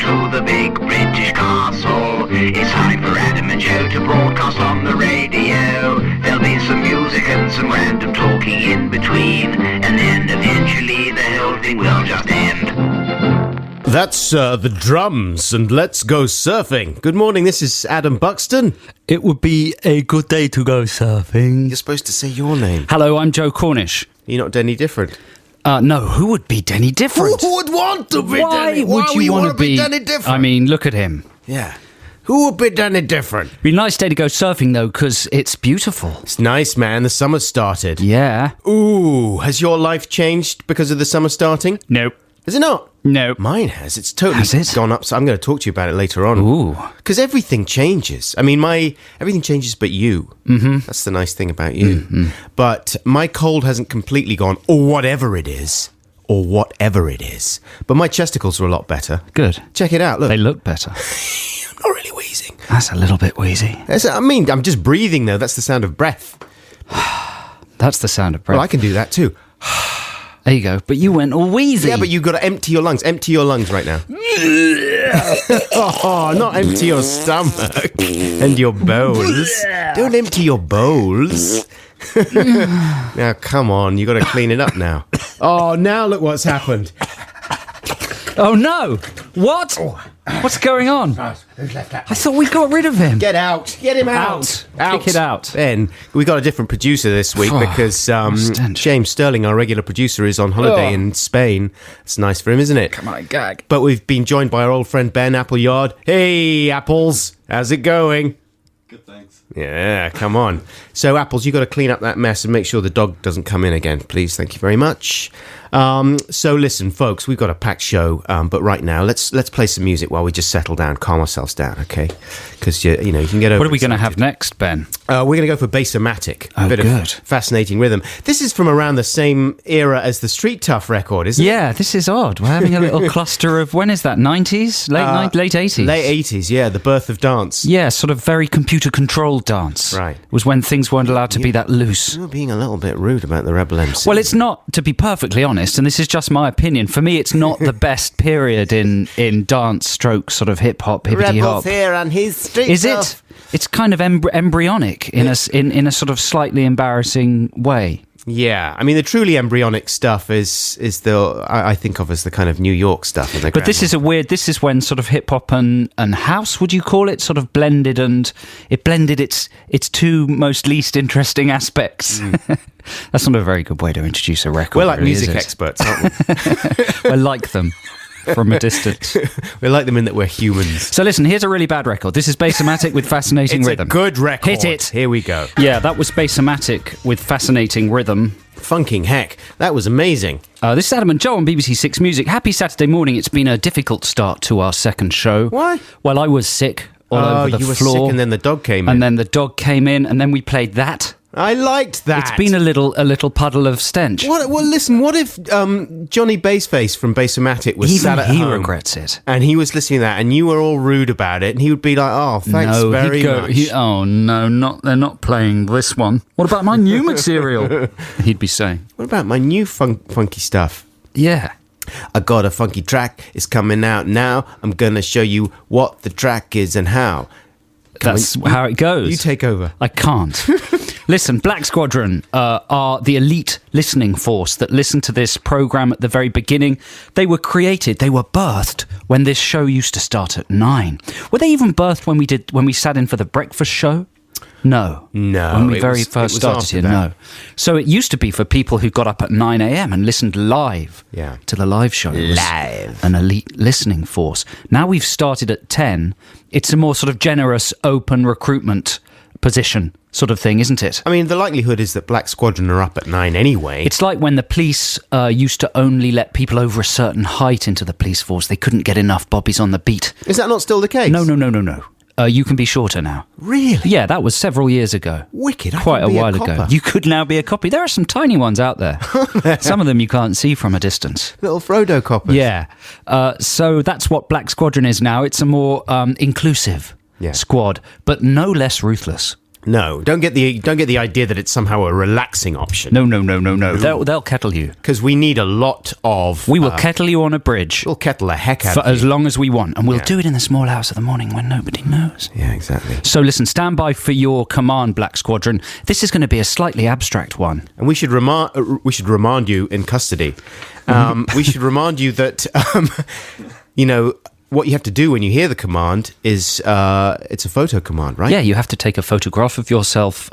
to the big British castle. It's time for Adam and Joe to broadcast on the radio. There'll be some music and some random talking in between, and then eventually the whole thing will just end. That's the drums, and let's go surfing. Good morning, this is Adam Buxton. It would be a good day to go surfing. You're supposed to say your name. Hello, I'm Joe Cornish. You're not Denny Different. No, who would be Denny Different? Who would want to be Why Denny? would you want to be Denny Different? I mean, look at him. Yeah. Who would be Denny Different? Be a nice day to go surfing, though, because it's beautiful. It's nice, man. The summer's started. Yeah. Ooh, has your life changed because of the summer starting? Nope. Has it not? No. Mine has. It's totally Has it? gone up. So I'm going to talk to you about it later on. Ooh. Because everything changes. I mean, everything changes but you. Mm-hmm. That's the nice thing about you. Mm-hmm. But my cold hasn't completely gone, or whatever it is. But my chesticles are a lot better. Good. Check it out. Look. They look better. I'm not really wheezing. That's a little bit wheezy. I'm just breathing, though. That's the sound of breath. That's the sound of breath. Well, I can do that, too. There you go. But you went all wheezy. Yeah, but you've got to empty your lungs. Empty your lungs right now. Oh, not empty your stomach and your bowels. Don't empty your bowels. Now, come on. You've got to clean it up now. Oh, now look what's happened. Oh, no. What? What's going on? Who's left out? I thought we got rid of him. Get out. Get him out. Kick it out. Then we got a different producer this week because James Sterling, our regular producer, is on holiday in Spain. It's nice for him, isn't it? Come on, gag. But we've been joined by our old friend Ben Appleyard. Hey, Apples. How's it going? Good, thanks. Yeah, come on. So, Apples, you got to clean up that mess and make sure the dog doesn't come in again, please. Thank you very much. So, listen, folks, we've got a packed show, but right now, let's play some music while we just settle down, calm ourselves down, okay? Because you can get over. What are we going to have next, Ben? We're going to go for Bassomatic. A bit of fascinating rhythm. This is from around the same era as the Street Tough record, isn't it? Yeah, this is odd. We're having a little cluster of, when is that, 90s? Late 80s? Late 80s, yeah, the birth of dance. Yeah, sort of very computer-controlled dance. Right. It was when things weren't allowed to be that loose. You're being a little bit rude about the Rebel MC. Well, it's not, to be perfectly honest, and this is just my opinion. For me, it's not the best period in dance stroke, sort of hip-hop, hippity-hop. Rebel's here and his Street Is Tough. it? It's kind of embryonic in a sort of slightly embarrassing way. Yeah, I mean the truly embryonic stuff is I think of as the kind of New York stuff. But this is when sort of hip hop and house, would you call it, sort of blended, and it blended its two most least interesting aspects. That's not a very good way to introduce a record. We're like really, music experts, aren't we? I like them. From a distance. We like them in that we're humans. So listen, here's a really bad record. This is Bassomatic with fascinating rhythm. It's a good record. Hit it. Here we go. Yeah, that was Bassomatic with fascinating rhythm. Funking heck. That was amazing. This is Adam and Joe on BBC Six Music. Happy Saturday morning. It's been a difficult start to our second show. Why? Well, I was sick all over the you were floor. sick and then the dog came in. And then the dog came in and then we played that. I liked that. It's been a little puddle of stench. Well, listen, what if Johnny Bassface from Bassomatic was sat at home? He regrets it. And he was listening to that and you were all rude about it and he would be like, oh, thanks very much. Oh, no, they're not playing this one. What about my new material? He'd be saying. What about my new funky stuff? Yeah. I got a funky track. It's coming out now. I'm going to show you what the track is and how. That's how it goes. You take over. I can't. Listen, Black Squadron are the elite listening force that listened to this programme at the very beginning. They were created, they were birthed when this show used to start at 9. Were they even birthed when we sat in for the breakfast show? No. When we first started here, no. So it used to be for people who got up at 9 a.m. and listened live to the live show. Live. An elite listening force. Now we've started at 10. It's a more sort of generous, open recruitment position sort of thing, isn't it? I mean, the likelihood is that Black Squadron are up at 9 anyway. It's like when the police used to only let people over a certain height into the police force. They couldn't get enough bobbies on the beat. Is that not still the case? No. You can be shorter now. Really? Yeah, that was several years ago. Wicked. Quite a while ago. You could now be a copy. There are some tiny ones out there. Some of them you can't see from a distance. Little Frodo coppers. Yeah. So that's what Black Squadron is now. It's a more inclusive squad, but no less ruthless. No, don't get the idea that it's somehow a relaxing option. No. They'll kettle you. Because we need a lot of... We will kettle you on a bridge. We'll kettle the heck out for of you. as long as we want. And we'll do it in the small hours of the morning when nobody knows. Yeah, exactly. So listen, stand by for your command, Black Squadron. This is going to be a slightly abstract one. And we should remind you in custody. We should remind you that, what you have to do when you hear the command is it's a photo command, right? Yeah, you have to take a photograph of yourself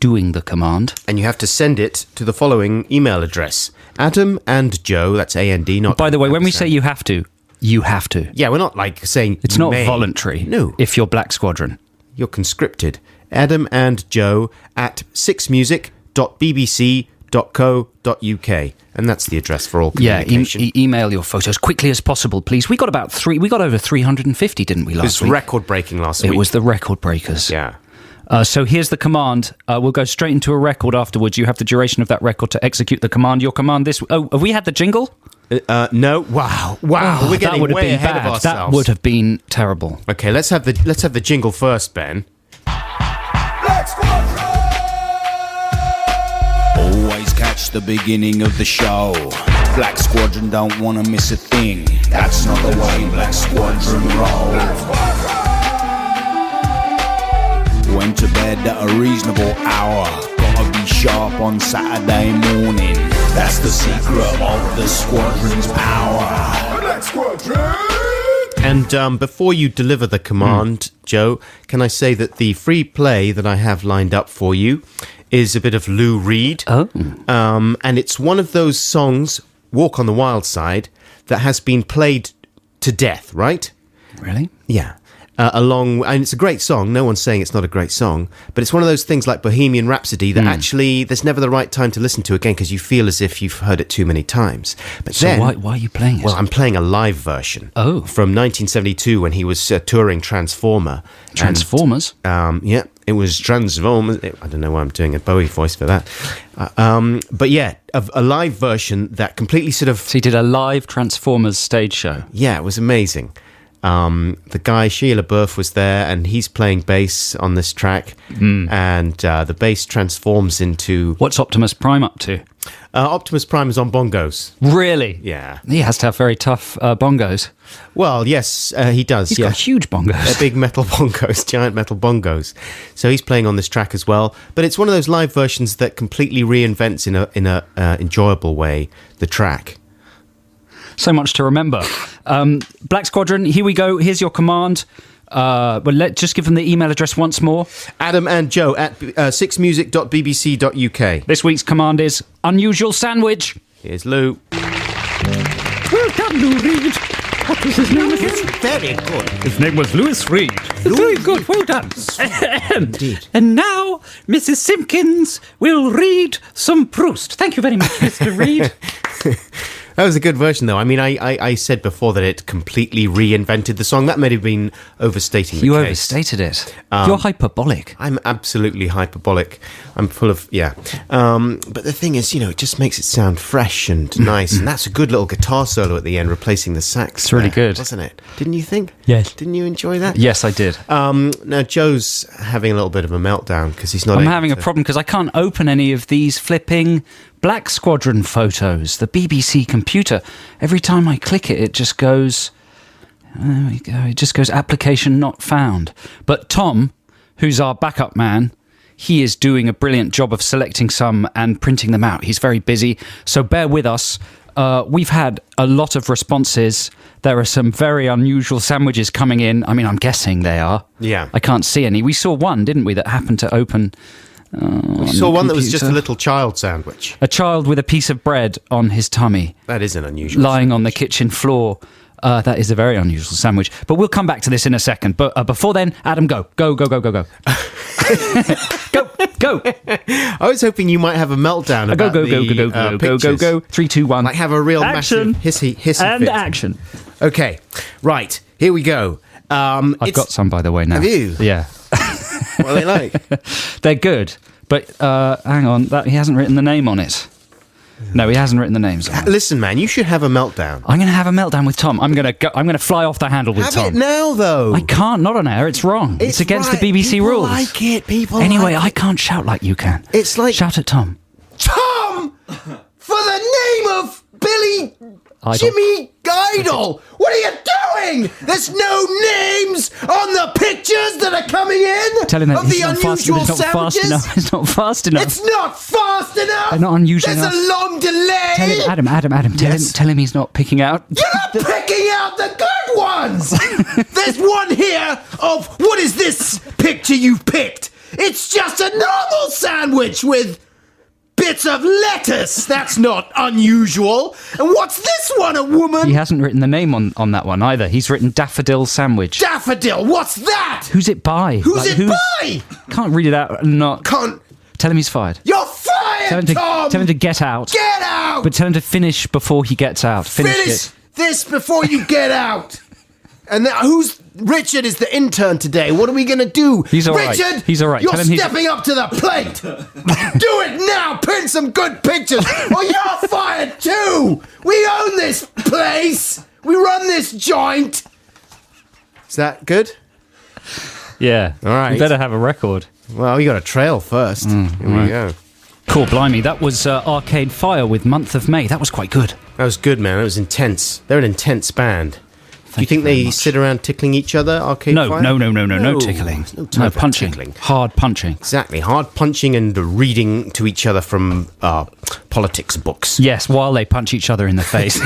doing the command. And you have to send it to the following email address. Adam and Joe, that's A-N-D, not... By the way, when we say you have to... Yeah, we're not like saying... It's not voluntary. No. If you're Black Squadron. You're conscripted. Adam and Joe at 6music.bbc.co.uk. And that's the address for all communication. Yeah, email your photos quickly as possible, please. We got over 350, didn't we, last week? It was record-breaking last week. It was the record breakers. Yeah. So here's the command. We'll go straight into a record afterwards. You have the duration of that record to execute the command. Your command this... Oh, have we had the jingle? No. Wow. Oh, We're getting way ahead of ourselves. That would have been terrible. Okay, let's have the jingle first, Ben. Always catch the beginning of the show. Black Squadron don't want to miss a thing. That's not the way Black Squadron roll. Went to bed at a reasonable hour. Gotta be sharp on Saturday morning. That's the secret of the Squadron's power. Black Squadron! And before you deliver the command, Joe, can I say that the free play that I have lined up for you is a bit of Lou Reed. Oh. And it's one of those songs, Walk on the Wild Side, that has been played to death, right? Really? Yeah. And it's a great song. No one's saying it's not a great song, but it's one of those things like Bohemian Rhapsody that actually there's never the right time to listen to again because you feel as if you've heard it too many times. But so then, why are you playing it? Well, I'm playing a live version. Oh. From 1972 when he was touring Transformer. Transformers? And, yeah, it was Transformers. I don't know why I'm doing a Bowie voice for that. But yeah, a live version that completely sort of... So he did a live Transformers stage show? Yeah, it was amazing. The guy Sheila Burf was there and he's playing bass on this track and the bass transforms into... What's Optimus Prime up to? Optimus Prime is on bongos. Really? Yeah. He has to have very tough bongos. Well, yes, he does. He's got huge bongos. They're big metal bongos, giant metal bongos. So he's playing on this track as well. But it's one of those live versions that completely reinvents in a enjoyable way the track. So much to remember. Black Squadron, here we go. Here's your command. Let's just give them the email address once more. Adam and Joe at 6music.bbc.uk. This week's command is Unusual Sandwich. Here's Lou. Well done, Lou Reed. What was his name again? Very good. His name was Louis Reed. Very good, well done. Indeed. And now, Mrs. Simpkins will read some Proust. Thank you very much, Mr. Reed. That was a good version, though. I mean, I said before that it completely reinvented the song. That may have been overstating the You case. overstated it. You're hyperbolic. I'm absolutely hyperbolic. I'm full of, yeah. But the thing is, it just makes it sound fresh and nice. And that's a good little guitar solo at the end, replacing the sax. It's really good. Wasn't it? Didn't you think? Yes. Didn't you enjoy that? Yes, I did. Now, Joe's having a little bit of a meltdown because he's not I'm having a problem because I can't open any of these flipping Black Squadron photos, the BBC computer. Every time I click it, it just goes... There we go. It just goes, application not found. But Tom, who's our backup man, he is doing a brilliant job of selecting some and printing them out. He's very busy, so bear with us. We've had a lot of responses. There are some very unusual sandwiches coming in. I mean, I'm guessing they are. Yeah. I can't see any. We saw one, didn't we, that happened to open... We saw one that was just a little child sandwich. A child with a piece of bread on his tummy. That is an unusual lying sandwich. on the kitchen floor. That is a very unusual sandwich. But we'll come back to this in a second. But before then, Adam, go. Go. Go. Go. I was hoping you might have a meltdown about Go. pictures. 3, 2, 1. Like have a real action. massive hissy and fit. action. Okay, right, here we go. I've got some, by the way, now. Have you? Yeah. What are they like? They're good. But hang on, he hasn't written the name on it. No, he hasn't written the names on them. Listen, man, you should have a meltdown. I'm going to have a meltdown with Tom. I'm going to fly off the handle with Have Tom. it now, though. I can't, not on air. It's wrong. It's against right. the BBC People rules. like it. People Anyway, like I can't shout like you can. It's like... Shout at Tom. Tom! For the name of Billy... Idol. Jimmy Idol! What are you doing? There's no names on the pictures that are coming in Tell him that of the it's not fast, unusual it's not fast sandwiches. enough. It's not fast enough. It's not fast enough. They're not unusual There's enough. a long delay. Tell him, Adam. Yes. Tell him he's not picking out. You're not picking out the good ones. There's one here of what is this picture you've picked? It's just a normal sandwich with bits of lettuce. That's not unusual. And what's this one, a woman? He hasn't written the name on that one either. He's written daffodil sandwich. Daffodil. What's that? Who's it by? Who's it by? Can't read it out. And not. Can't. Tell him he's fired. You're fired, Tom. Tell him to get out. Get out. But tell him to finish before he gets out. Finish it. this before you get out. And who's Richard is the intern today. What are we going to do? He's all right. Richard, He's all right. You're Tell him stepping up to the plate. Do it now. Print some good pictures. Or you're fired too. We own this place. We run this joint. Is that good? Yeah. All right. You better have a record. Well, you got a trail first. Here we go. Cool, blimey. That was Arcade Fire with Month of May. That was quite good. That was good, man. That was intense. They're an intense band. Do you think very they much. sit around tickling each other, Arcade No, Fire? no tickling. No time for punching. tickling. Hard punching. Exactly. Hard punching and reading to each other from politics books. Yes, while they punch each other in the face.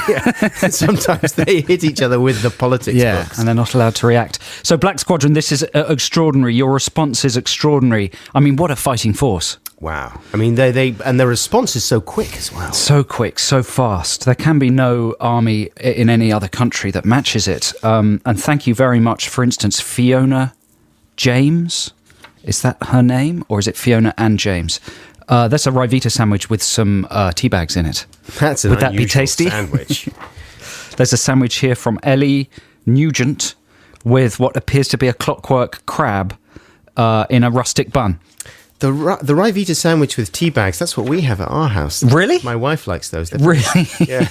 Sometimes they hit each other with the politics Yeah, books. and they're not allowed to react. So, Black Squadron, this is extraordinary. Your response is extraordinary. I mean, what a fighting force. Wow. I mean, they and their response is so quick as well. So quick, so fast. There can be no army in any other country that matches it. And thank you very much, for instance, Fiona James. Is that her name? Or is it Fiona and James? That's a Rivita sandwich with some tea bags in it. That's an Would that be unusual tasty? sandwich. There's a sandwich here from Ellie Nugent with what appears to be a clockwork crab in a rustic bun. The Rivita sandwich with tea bags, that's what we have at our house. Really? My wife likes those. They're Really? Yeah.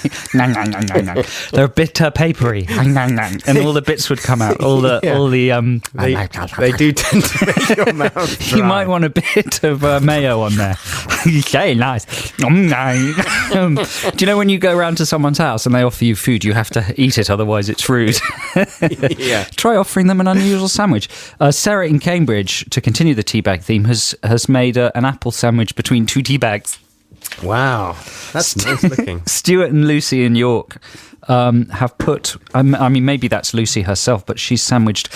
They're a bit papery, and all the bits would come out. All the They do tend to make your mouth dry. You might want a bit of mayo on there. Okay, nice. Do you know when you go around to someone's house and they offer you food, you have to eat it, otherwise it's rude. Yeah. Try offering them an unusual sandwich. Sarah in Cambridge, to continue the teabag theme, has made an apple sandwich between two tea bags. Wow. That's nice looking. Stuart and Lucy in York have put... I mean, maybe that's Lucy herself, but she's sandwiched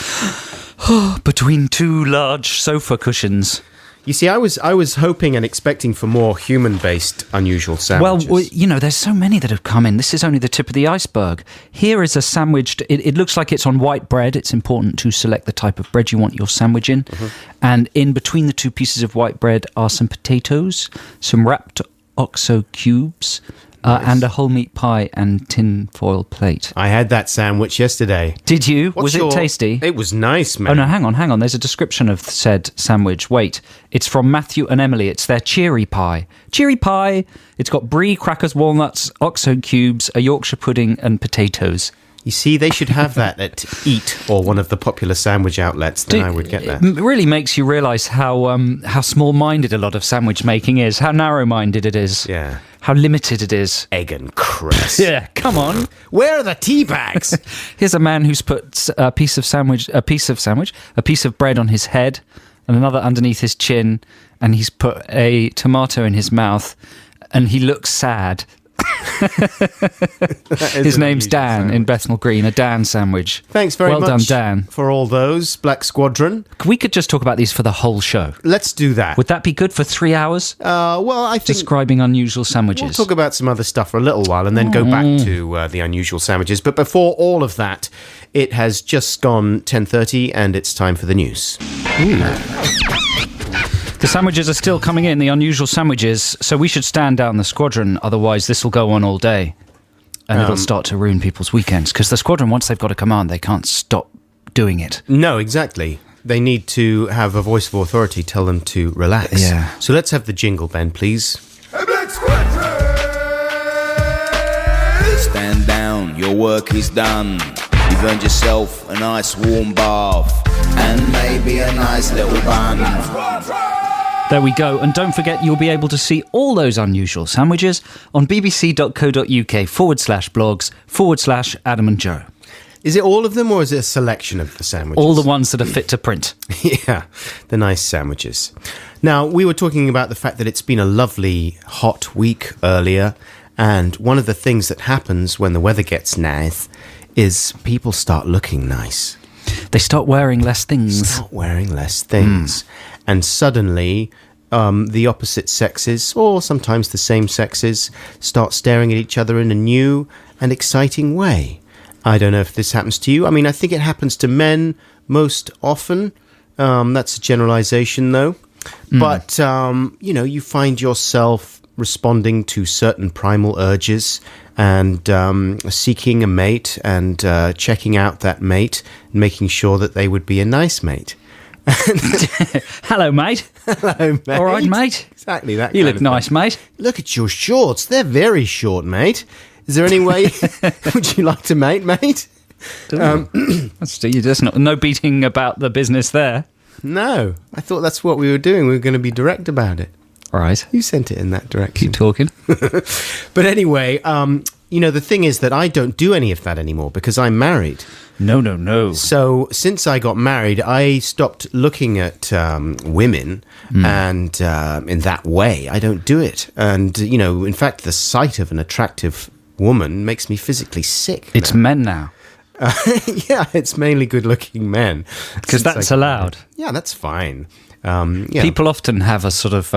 between two large sofa cushions. You see, I was hoping and expecting for more human-based unusual sandwiches. Well, you know, there's so many that have come in. This is only the tip of the iceberg. Here is a sandwich. It looks like it's on white bread. It's important to select the type of bread you want your sandwich in. Mm-hmm. And in between the two pieces of white bread are some potatoes, some wrapped OXO cubes, and a whole meat pie and tin foil plate. I had that sandwich yesterday. Did you? Was it tasty? It was nice, man. Oh, no, hang on. There's a description of said sandwich. Wait, it's from Matthew and Emily. It's their cheery pie. Cheery pie. It's got brie, crackers, walnuts, OXO cubes, a Yorkshire pudding, and potatoes. You see, they should have that at Eat or one of the popular sandwich outlets. Then I would get that. It really makes you realise how small-minded a lot of sandwich making is, how narrow-minded it is. Yeah. How limited it is. Egg and cress. Yeah, come on. Where are the tea bags? Here's a man who's put a piece of bread on his head and another underneath his chin, and he's put a tomato in his mouth, and he looks sad. His name's Dan sandwich. in Bethnal Green, a Dan sandwich. Thanks very well much done, Dan. for all those, Black Squadron. We could just talk about these for the whole show. Let's do that. Would that be good for 3 hours? Well, I think Describing unusual sandwiches. we'll talk about some other stuff for a little while and then go back to the unusual sandwiches. But before all of that, it has just gone 10:30 and it's time for the news. The sandwiches are still coming in, the unusual sandwiches, so we should stand down the Squadron, otherwise this will go on all day. And it'll start to ruin people's weekends, because the Squadron, once they've got a command, they can't stop doing it. No, exactly. They need to have a voice of authority tell them to relax. Yeah. So let's have the jingle, Ben, please. Black Squadron! stand down, your work is done. You've earned yourself a nice warm bath and maybe a nice little bun. There we go. And don't forget, you'll be able to see all those unusual sandwiches on bbc.co.uk/blogs/Adam and Joe. Is it all of them, or is it a selection of the sandwiches? All the ones that are fit to print. Yeah, the nice sandwiches. Now, we were talking about the fact that it's been a lovely hot week earlier, and one of the things that happens when the weather gets nice is people start looking nice. They start wearing less things. And suddenly, the opposite sexes, or sometimes the same sexes, start staring at each other in a new and exciting way. I don't know if this happens to you. I mean, I think it happens to men most often. That's a generalization, though. But, you find yourself responding to certain primal urges and seeking a mate and checking out that mate and making sure that they would be a nice mate. Hello, mate. Hello, mate. All right, mate. Exactly that. You look nice, mate. Look at your shorts. They're very short, mate. Is there any way would you like to mate? There's no beating about the business there. No, I thought that's what we were doing. We were going to be direct about it. All right. You sent it in that direction. Keep talking. But anyway, the thing is that I don't do any of that anymore because I'm married. No. So since I got married, I stopped looking at women and in that way. I don't do it. And, in fact, the sight of an attractive woman makes me physically sick. It's men now. Yeah, it's mainly good-looking men. Because that's allowed. Yeah, that's fine. People often have a sort of,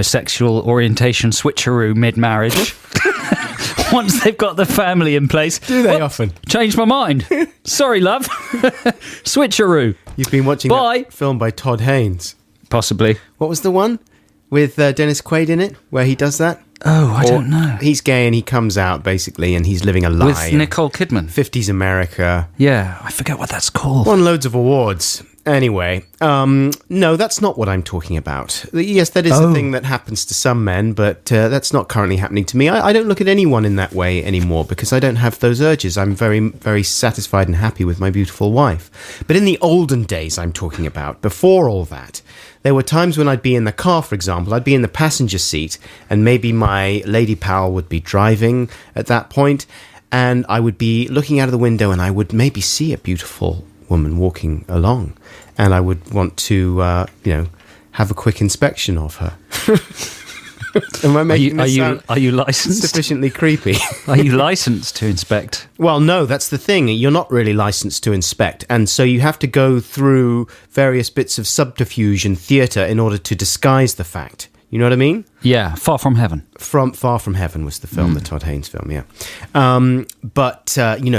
sexual orientation switcheroo mid-marriage. Once they've got the family in place. Do they often? Changed my mind. Sorry, love. Switcheroo. You've been watching that film by Todd Haynes. Possibly. What was the one with Dennis Quaid in it where he does that? Oh, I don't know. He's gay and he comes out, basically, and he's living a lie. With Nicole Kidman. 50s America. Yeah, I forget what that's called. Won loads of awards. Anyway, no, that's not what I'm talking about. Yes, that is a thing that happens to some men, but that's not currently happening to me. I don't look at anyone in that way anymore because I don't have those urges. I'm very, very satisfied and happy with my beautiful wife. But in the olden days I'm talking about, before all that, there were times when I'd be in the car, for example, I'd be in the passenger seat, and maybe my lady pal would be driving at that point, and I would be looking out of the window and I would maybe see a beautiful woman walking along, and I would want to, have a quick inspection of her. Am I making this sound are you licensed? Sufficiently creepy? Are you licensed to inspect? Well, no, that's the thing. You're not really licensed to inspect, and so you have to go through various bits of subterfuge and theatre in order to disguise the fact. You know what I mean? Yeah, Far From Heaven. Far From Heaven was the film, the Todd Haynes film, yeah.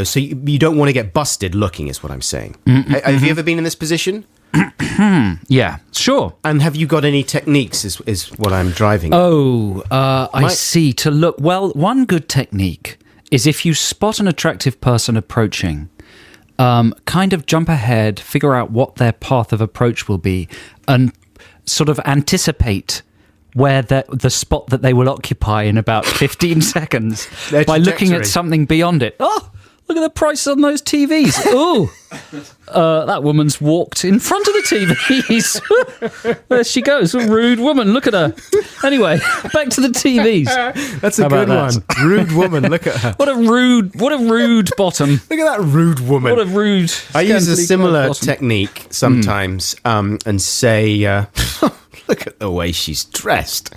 So you don't want to get busted looking, is what I'm saying. Have you ever been in this position? Yeah, sure. And have you got any techniques, is what I'm driving at? I see. To look, well, one good technique is if you spot an attractive person approaching, kind of jump ahead, figure out what their path of approach will be, and sort of anticipate where the spot that they will occupy in about 15 seconds by looking at something beyond it. Oh, look at the prices on those TVs. Oh, that woman's walked in front of the TVs. There she goes. A rude woman. Look at her. Anyway, back to the TVs. That's a good one. Rude woman. Look at her. What a rude bottom. Look at that rude woman. What a rude. I use a similar technique sometimes and say... Look at the way she's dressed.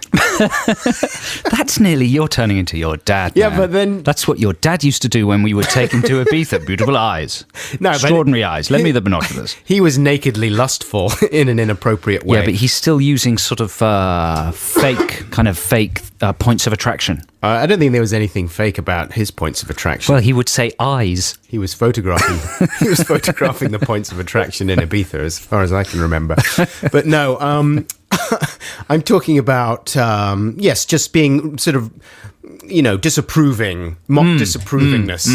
That's nearly you're turning into your dad. Yeah, man. but then... That's what your dad used to do when we were taken to Ibiza. Beautiful eyes. No, extraordinary eyes. Lend me the binoculars. He was nakedly lustful in an inappropriate way. Yeah, but he's still using sort of fake points of attraction. I don't think there was anything fake about his points of attraction. Well, he would say eyes. He was photographing. He was photographing the points of attraction in Ibiza, as far as I can remember. But no, I'm talking about just being sort of disapproving, mock disapprovingness.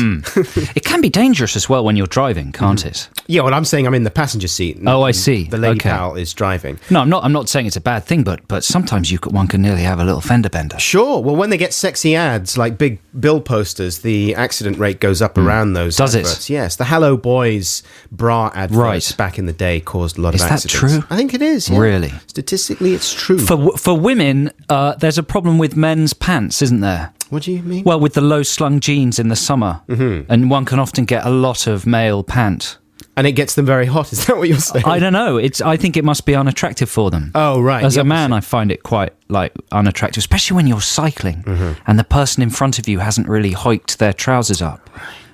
It can be dangerous as well when you're driving, can't it? Yeah, well, I'm saying I'm in the passenger seat. Oh, I see. The lady Okay. pal is driving. No, I'm not saying it's a bad thing, but sometimes one can nearly have a little fender bender. Sure. Well, when they get sexy ads like big bill posters, the accident rate goes up around those Does it? adverts. Yes. The Hello Boys bra adverts Right. back in the day caused a lot Is of that accidents. true? I think it is. Yeah. Really? Statistically, it's true. For women, there's a problem with men's pants, isn't there? What do you mean? Well, with the low-slung jeans in the summer, and one can often get a lot of male pant. And it gets them very hot. Is that what you're saying? I don't know. I think it must be unattractive for them. Oh, right. As The a man, I find it quite unattractive, especially when you're cycling and the person in front of you hasn't really hiked their trousers up,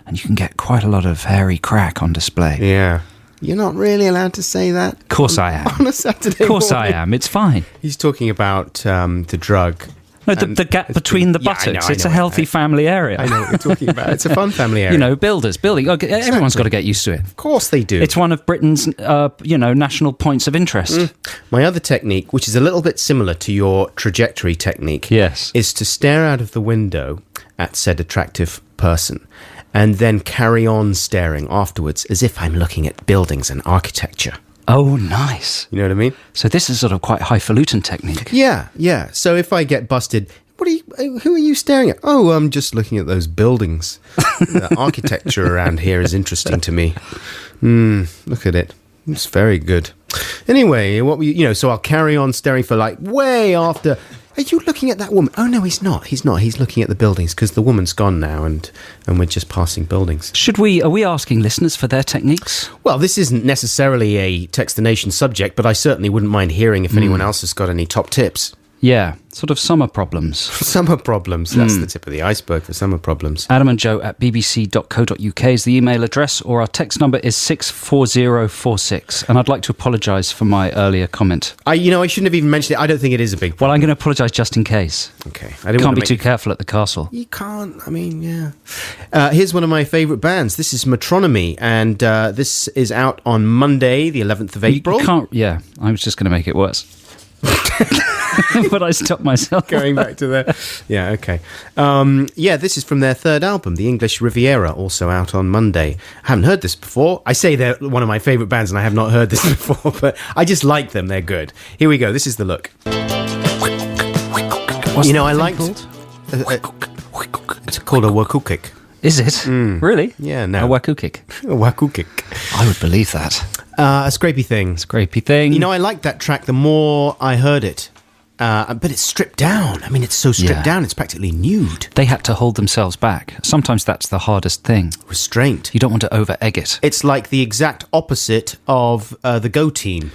and you can get quite a lot of hairy crack on display. Yeah. You're not really allowed to say that. Of course I am. On a Saturday Of course I morning. am. It's fine. He's talking about the drug. No, the gap between the buttocks. It's a healthy family area. I know what you're talking about. It's a fun family area. Building. Okay, everyone's got to get used to it. Of course they do. It's one of Britain's, national points of interest. My other technique, which is a little bit similar to your trajectory technique, Yes. is to stare out of the window at said attractive person and then carry on staring afterwards as if I'm looking at buildings and architecture. Oh, nice. You know what I mean? So this is sort of quite highfalutin technique. Yeah. So if I get busted, who are you staring at? Oh, I'm just looking at those buildings. The architecture around here is interesting to me. Look at it. It's very good. Anyway, so I'll carry on staring for way after. Are you looking at that woman? Oh, no, he's not. He's looking at the buildings because the woman's gone now and we're just passing buildings. Are we asking listeners for their techniques? Well, this isn't necessarily a Text the Nation subject, but I certainly wouldn't mind hearing if anyone else has got any top tips. Yeah, sort of summer problems. Summer problems. That's the tip of the iceberg for summer problems. Adam and Joe at bbc.co.uk is the email address, or our text number is 64046. And I'd like to apologise for my earlier comment. I shouldn't have even mentioned it. I don't think it is a big problem. Well, I'm going to apologise just in case. Okay. Can't be too careful at the castle. You can't. I mean, yeah. Here's one of my favourite bands. This is Metronomy, and this is out on Monday, the 11th of April. You can't. Yeah, I was just going to make it worse. But I stopped myself. Going back to the... Yeah, okay. This is from their third album, The English Riviera, also out on Monday. I haven't heard this before. I say they're one of my favourite bands, and I have not heard this before, but I just like them. They're good. Here we go. This is the look. What's I that liked... thing called? It's called a wakukik. Is it? Really? Yeah, no. A wakukik. A wakukik. I would believe that. A scrapey thing. Scrapey thing. I liked that track the more I heard it. But it's stripped down. I mean, it's so stripped down, it's practically nude. They had to hold themselves back. Sometimes that's the hardest thing. Restraint. You don't want to over-egg it. It's like the exact opposite of the Go Team.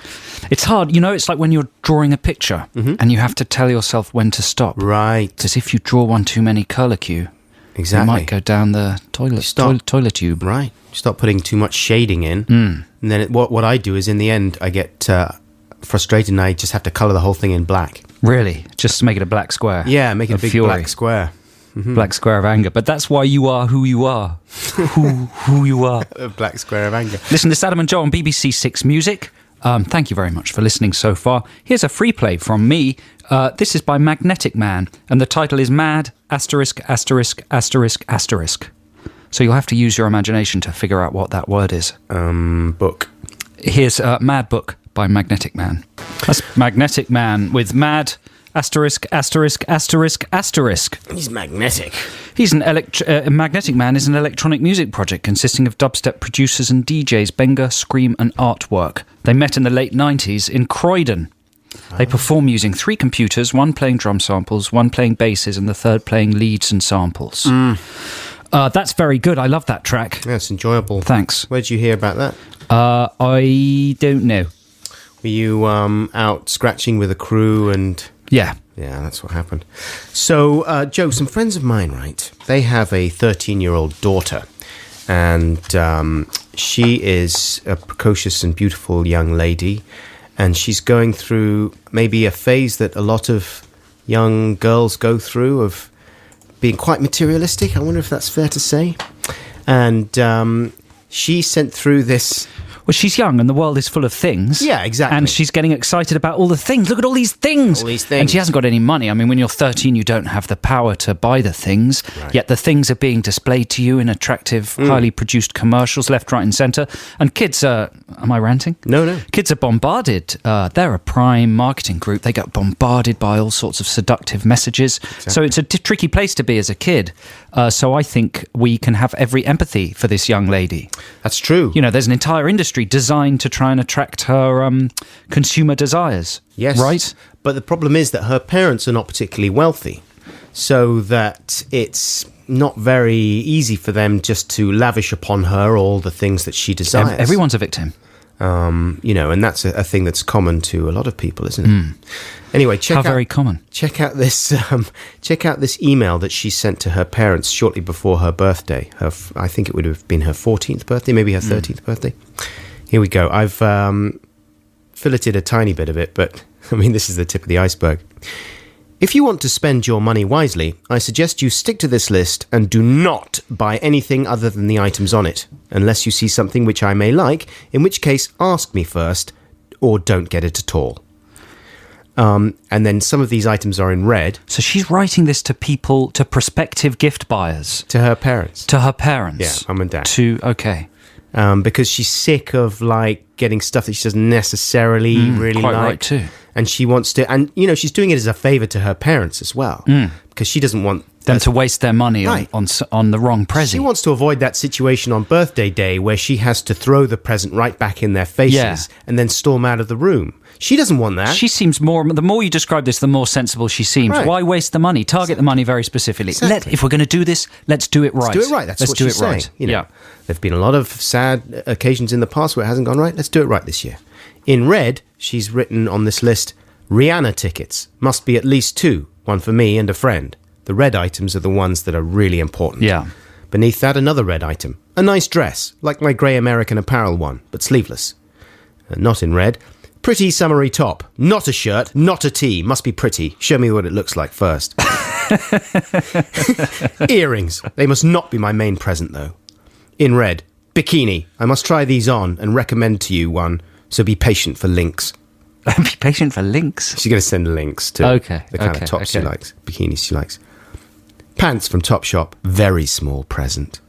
It's hard. It's like when you're drawing a picture and you have to tell yourself when to stop. Right. Because if you draw one too many curlicue, Exactly. you might go down the toilet tube. Right. Stop putting too much shading in. And then what I do is, in the end, I get frustrated and I just have to colour the whole thing in black. Really? Just to make it a black square? Yeah, make it a Of big fury. black square. Black square of anger. But that's why you are who you are. who you are. A black square of anger. Listen, this is Adam and Joe on BBC Six Music. Thank you very much for listening so far. Here's a free play from me. This is by Magnetic Man, and the title is Mad, asterisk, asterisk, asterisk, asterisk. So you'll have to use your imagination to figure out what that word is. Book. Here's Mad Book by Magnetic Man. That's Magnetic Man with Mad, asterisk, asterisk, asterisk, asterisk. He's magnetic. He's Magnetic Man is an electronic music project consisting of dubstep producers and DJs Benga, Scream and Artwork. They met in the late 90s in Croydon. They perform using 3 computers, one playing drum samples, one playing basses, and the third playing leads and samples. That's very good. I love that track. Yeah, it's enjoyable. Thanks. Where'd you hear about that? I don't know. Were you out scratching with a crew and... Yeah. Yeah, that's what happened. So, Joe, some friends of mine, right, they have a 13-year-old daughter, and she is a precocious and beautiful young lady, and she's going through maybe a phase that a lot of young girls go through of being quite materialistic. I wonder if that's fair to say. And she sent through this... Well, she's young and the world is full of things. Yeah, exactly. And she's getting excited about all the things. Look at all these things. All these things. And she hasn't got any money. I mean, when you're 13, you don't have the power to buy the things. Right. Yet the things are being displayed to you in attractive, highly produced commercials, left, right and centre. And kids are... Am I ranting? No. Kids are bombarded. They're a prime marketing group. They get bombarded by all sorts of seductive messages. Exactly. So it's a tricky place to be as a kid. So I think we can have every empathy for this young lady. That's true. You know, there's an entire industry designed to try and attract her consumer desires. Yes. Right? But the problem is that her parents are not particularly wealthy, so that it's not very easy for them just to lavish upon her all the things that she desires. Everyone's a victim. You know, and that's a thing that's common to a lot of people, isn't it? Anyway, very common. Check out this email that she sent to her parents shortly before her birthday. I think it would have been her 14th birthday, maybe her 13th birthday. Here we go. I've filleted a tiny bit of it, but I mean, this is the tip of the iceberg. If you want to spend your money wisely, I suggest you stick to this list and do not buy anything other than the items on it, unless you see something which I may like, in which case ask me first, or don't get it at all. And then some of these items are in red. So she's writing this to people, to prospective gift buyers. To her parents. To her parents. Yeah, mum and dad. Okay. Because she's sick of, like, getting stuff that she doesn't necessarily really quite like. Right too. And she wants to, and you know, she's doing it as a favour to her parents as well, because she doesn't want them to waste their money on the wrong present. She wants to avoid that situation on birthday day where she has to throw the present right back in their faces and then storm out of the room. She doesn't want that. She seems the more you describe this, the more sensible she seems. Right. Why waste the money? Target the money very specifically. Exactly. If we're going to do this, let's do it right. Let's do it right. That's what she's saying. You know, there've been a lot of sad occasions in the past where it hasn't gone right. Let's do it right this year. In red, she's written on this list, Rihanna tickets. Must be at least 2. One for me and a friend. The red items are the ones that are really important. Yeah. Beneath that, another red item. A nice dress, like my grey American Apparel one, but sleeveless. Not in red. Pretty summery top. Not a shirt, not a tee. Must be pretty. Show me what it looks like first. Earrings. They must not be my main present, though. In red. Bikini. I must try these on and recommend to you one, so be patient for links. Be patient for links? She's going to send links to the kind of tops she likes, bikinis she likes. Pants from Topshop. Very small present.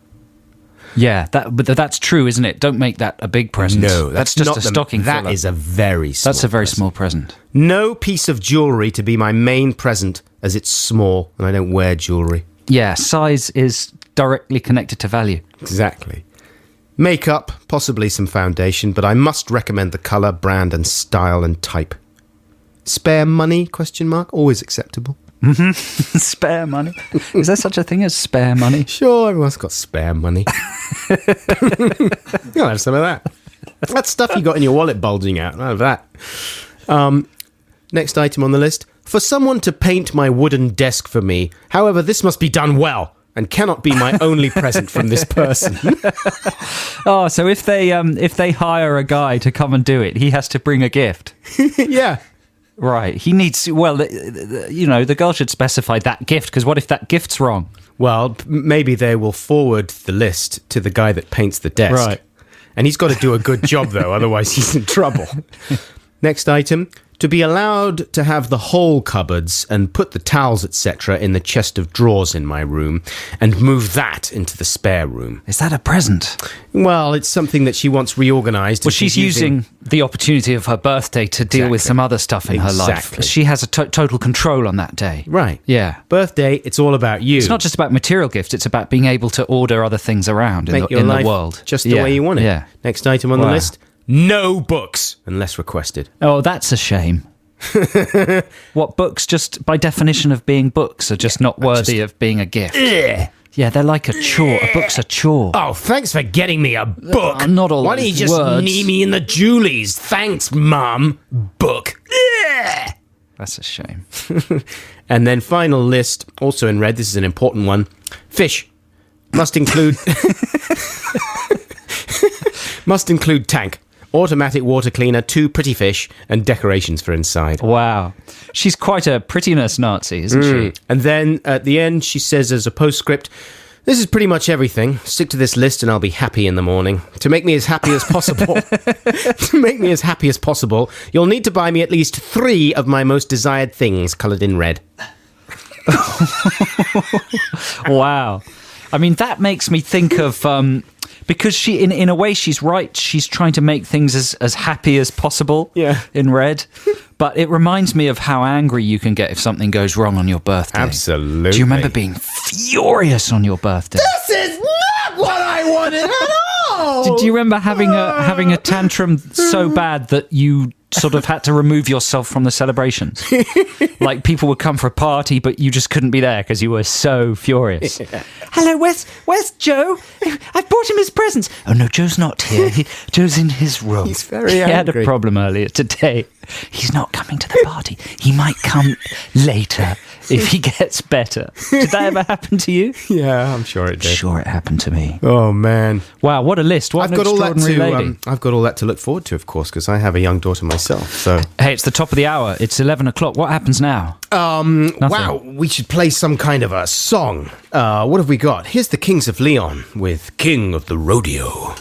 Yeah, but that's true, isn't it? Don't make that a big present. No, that's just a stocking filler. That is a very small That's a very small present. No piece of jewellery to be my main present, as it's small and I don't wear jewellery. Yeah, size is directly connected to value. Exactly. Makeup, possibly some foundation, but I must recommend the colour, brand and style and type. Spare money, ? Always acceptable. Spare money? Is there such a thing as spare money? Sure, everyone's got spare money. You'll have some of that. That stuff you got in your wallet bulging out. I'll have that. Next item on the list. For someone to paint my wooden desk for me. However, this must be done well and cannot be my only present from this person. Oh, so if they hire a guy to come and do it, he has to bring a gift. Yeah. Right. He needs... Well, you know, the girl should specify that gift, because what if that gift's wrong? Well, maybe they will forward the list to the guy that paints the desk. Right. And he's got to do a good job, though, otherwise he's in trouble. Next item. To be allowed to have the whole cupboards and put the towels, etc., in the chest of drawers in my room and move that into the spare room. Is that a present? Well, it's something that she wants reorganised. Well, she's using the opportunity of her birthday to deal with some other stuff in her life. She has a total control on that day. Right. Yeah. Birthday, it's all about you. It's not just about material gifts, it's about being able to order other things around in the world. Just the way you want it. Yeah. Next item on the list. No books, unless requested. Oh, that's a shame. What books, just by definition of being books, are just not worthy of being a gift? Yeah, they're like a chore. A book's a chore. Oh, thanks for getting me a book. Not all Why don't you just knee me in the Julies? Thanks, Mum. Book. That's a shame. And then final list, also in red, this is an important one. Fish. Must include... Must include tank. Automatic water cleaner, 2 pretty fish, and decorations for inside. Wow. She's quite a prettiness Nazi, isn't she? And then at the end, she says as a postscript, This is pretty much everything. Stick to this list and I'll be happy in the morning. To make me as happy as possible, you'll need to buy me at least 3 of my most desired things coloured in red. Wow. I mean, that makes me think of... because she, in a way, she's right. She's trying to make things as happy as possible in red. But it reminds me of how angry you can get if something goes wrong on your birthday. Absolutely. Do you remember being furious on your birthday? This is not what I wanted at all! Did you remember having a tantrum so bad that you sort of had to remove yourself from the celebrations? Like people would come for a party, but you just couldn't be there because you were so furious. Yeah. Hello, where's Joe? I've brought him his presents. Oh no, Joe's not here. Joe's in his room. He's very angry. He had a problem earlier today. He's not coming to the party. He might come later if he gets better. Did that ever happen to you? Yeah, I'm sure it did. Sure, it happened to me. Oh man! Wow, what a list! What an extraordinary lady. I've got all that to look forward to, of course, because I have a young daughter myself. So hey, it's the top of the hour. It's 11 o'clock. What happens now? Wow, we should play some kind of a song. What have we got? Here's the Kings of Leon with King of the Rodeo.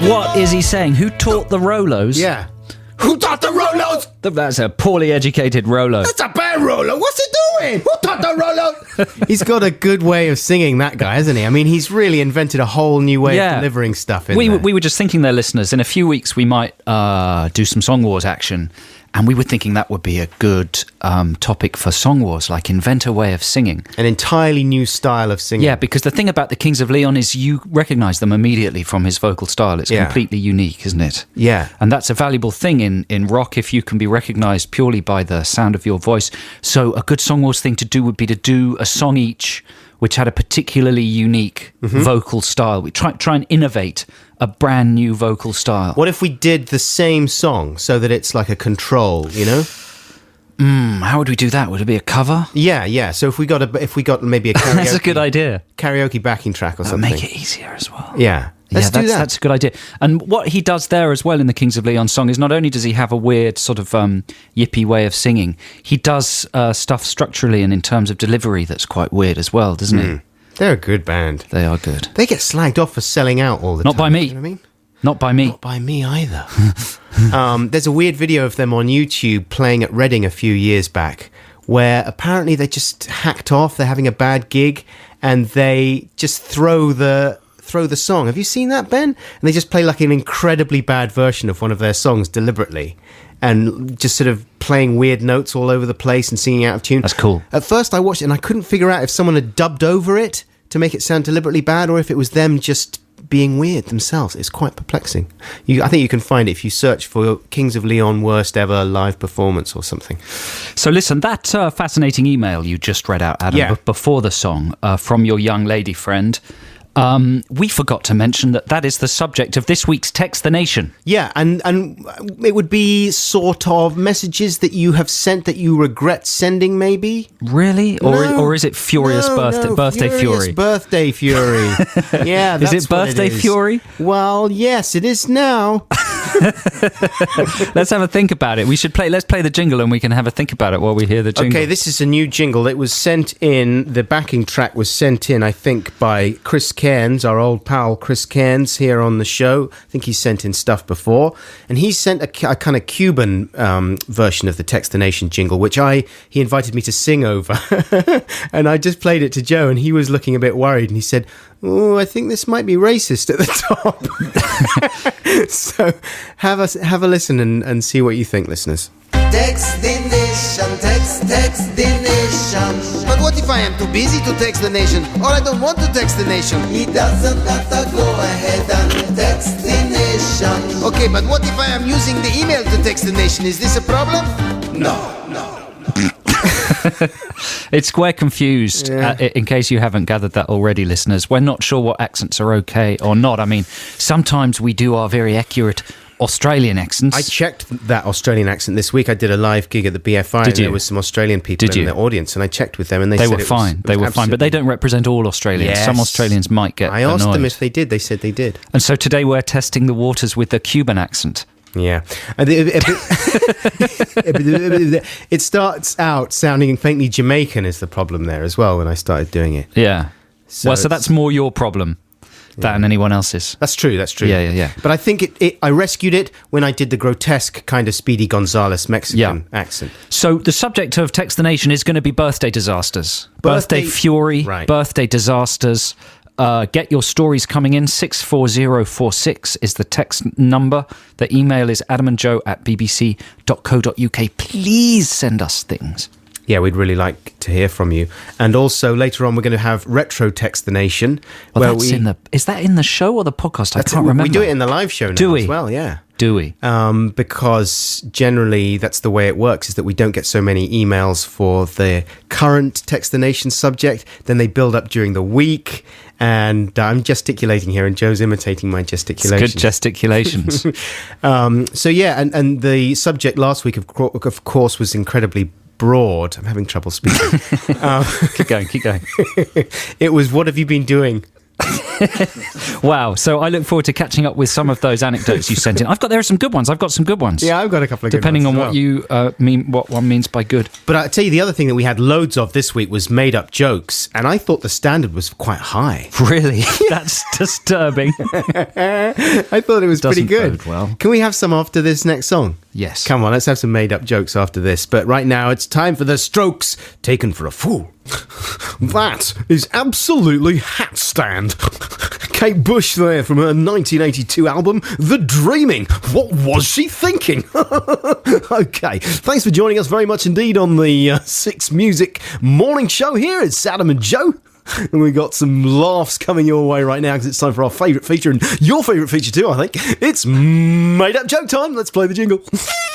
What is he saying? Who taught the Rolos? Yeah. Who taught the Rolos? That's a poorly educated Rolo. That's a bad Rolo. What's he doing? Who taught the Rolo? He's got a good way of singing, that guy, hasn't he? I mean, he's really invented a whole new way of delivering stuff in there. We were just thinking there, listeners, in a few weeks we might do some Song Wars action. And we were thinking that would be a good topic for Song Wars, like invent a way of singing. An entirely new style of singing. Yeah, because the thing about the Kings of Leon is you recognise them immediately from his vocal style. It's completely unique, isn't it? Yeah. And that's a valuable thing in rock if you can be recognised purely by the sound of your voice. So a good Song Wars thing to do would be to do a song each which had a particularly unique vocal style. We try and innovate a brand new vocal style. What if we did the same song so that it's like a control, you know? How would we do that? Would it be a cover? Yeah. So if we got maybe a karaoke, that's a good idea. Karaoke backing track or something. Make it easier as well. Yeah. Let's do that. That's a good idea. And what he does there as well in the Kings of Leon song is not only does he have a weird sort of yippy way of singing, he does stuff structurally and in terms of delivery that's quite weird as well, doesn't he? They're a good band. They are good. They get slagged off for selling out all the time. Not by me. You know what I mean? Not by me. Not by me either. There's a weird video of them on YouTube playing at Reading a few years back where apparently they just hacked off. They're having a bad gig and they just throw the song. Have you seen that, Ben? And they just play like an incredibly bad version of one of their songs deliberately and just sort of playing weird notes all over the place and singing out of tune. That's cool. At first I watched it and I couldn't figure out if someone had dubbed over it to make it sound deliberately bad or if it was them just being weird themselves. It's quite perplexing. I think you can find it if you search for Kings of Leon worst ever live performance or something. So listen, that fascinating email you just read out, Adam, before the song from your young lady friend, we forgot to mention that is the subject of this week's Text the Nation. Yeah, and it would be sort of messages that you have sent that you regret sending, maybe? Really? Or is it furious birthday fury? Birthday fury. Yeah, that's Is it birthday fury? Well, yes, it is now. Let's have a think about it. Let's play the jingle and we can have a think about it while we hear the jingle. Okay, this is a new jingle. It was sent in, the backing track was sent in, I think, by Chris Cairns, our old pal Chris Cairns here on the show. I think he's sent in stuff before. And he sent a kind of Cuban version of the Text the Nation jingle, which he invited me to sing over. And I just played it to Joe and he was looking a bit worried and he said, "Oh, I think this might be racist at the top." So have a listen and see what you think, listeners. Text the nation, text the nation. But what if I am too busy to text the nation? Or I don't want to text the nation? He doesn't have to go ahead and text the nation. Okay, but what if I am using the email to text the nation? Is this a problem? No. It's We're confused, in case you haven't gathered that already, listeners. We're not sure what accents are okay or not. I mean, sometimes we do our very accurate Australian accents. I checked that Australian accent this week. I did a live gig at the BFI and there was some Australian people in the audience and I checked with them and they said were fine. They were fine, but they don't represent all Australians. Yes. Some Australians might get annoyed. I asked them if they did. They said they did. And so today we're testing the waters with the Cuban accent. Yeah. It starts out sounding faintly Jamaican is the problem there as well when I started doing it. Yeah. So it's- that's more your problem than anyone else's. That's true. Yeah. But I think I rescued it when I did the grotesque kind of Speedy Gonzales Mexican accent. So the subject of Text the Nation is going to be birthday disasters. Birthday fury, right. birthday disasters. Get your stories coming in. 64046 is the text number. The email is adamandjoe@bbc.co.uk. Please send us things. Yeah, we'd really like to hear from you. And also later on, we're going to have Retro Text the Nation. Well, is that in the show or the podcast? I can't remember. We do it in the live show now as well, yeah. Do we? Because generally that's the way it works, is that we don't get so many emails for the current Text the Nation subject. Then they build up during the week. And I'm gesticulating here and Joe's imitating my gesticulations. It's good gesticulations. So yeah, and the subject last week, of course, was incredibly broad. I'm having trouble speaking. Keep going. It was, what have you been doing? Wow. So I look forward to catching up with some of those anecdotes you sent in. There are some good ones. I've got some good ones. Yeah, I've got a couple of depending good ones on what you mean, what one means by good. But I tell you, the other thing that we had loads of this week was made up jokes, and I thought the standard was quite high. Really? That's disturbing. I thought it was pretty good. Bode well. Can we have some after this next song? Yes. Come on, let's have some made up jokes after this. But right now, it's time for the Strokes, Taken for a Fool. That is absolutely hat stand. Kate Bush there from her 1982 album, The Dreaming. What was she thinking? Okay, thanks for joining us very much indeed on the Six Music Morning Show here. It's Adam and Joe. And we got some laughs coming your way right now because it's time for our favourite feature, and your favourite feature too, I think. It's Made Up Joke Time. Let's play the jingle.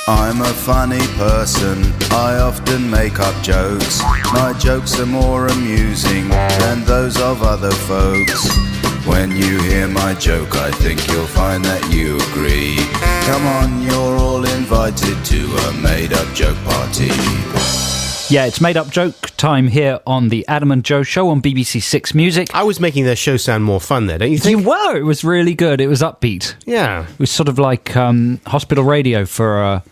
I'm a funny person, I often make up jokes. My jokes are more amusing than those of other folks. When you hear my joke, I think you'll find that you agree. Come on, you're all invited to a made-up joke party. Yeah, it's Made Up Joke Time here on the Adam and Joe Show on BBC Six Music. I was making their show sound more fun there, don't you think? You were. It was really good. It was upbeat. Yeah. It was sort of like hospital radio for a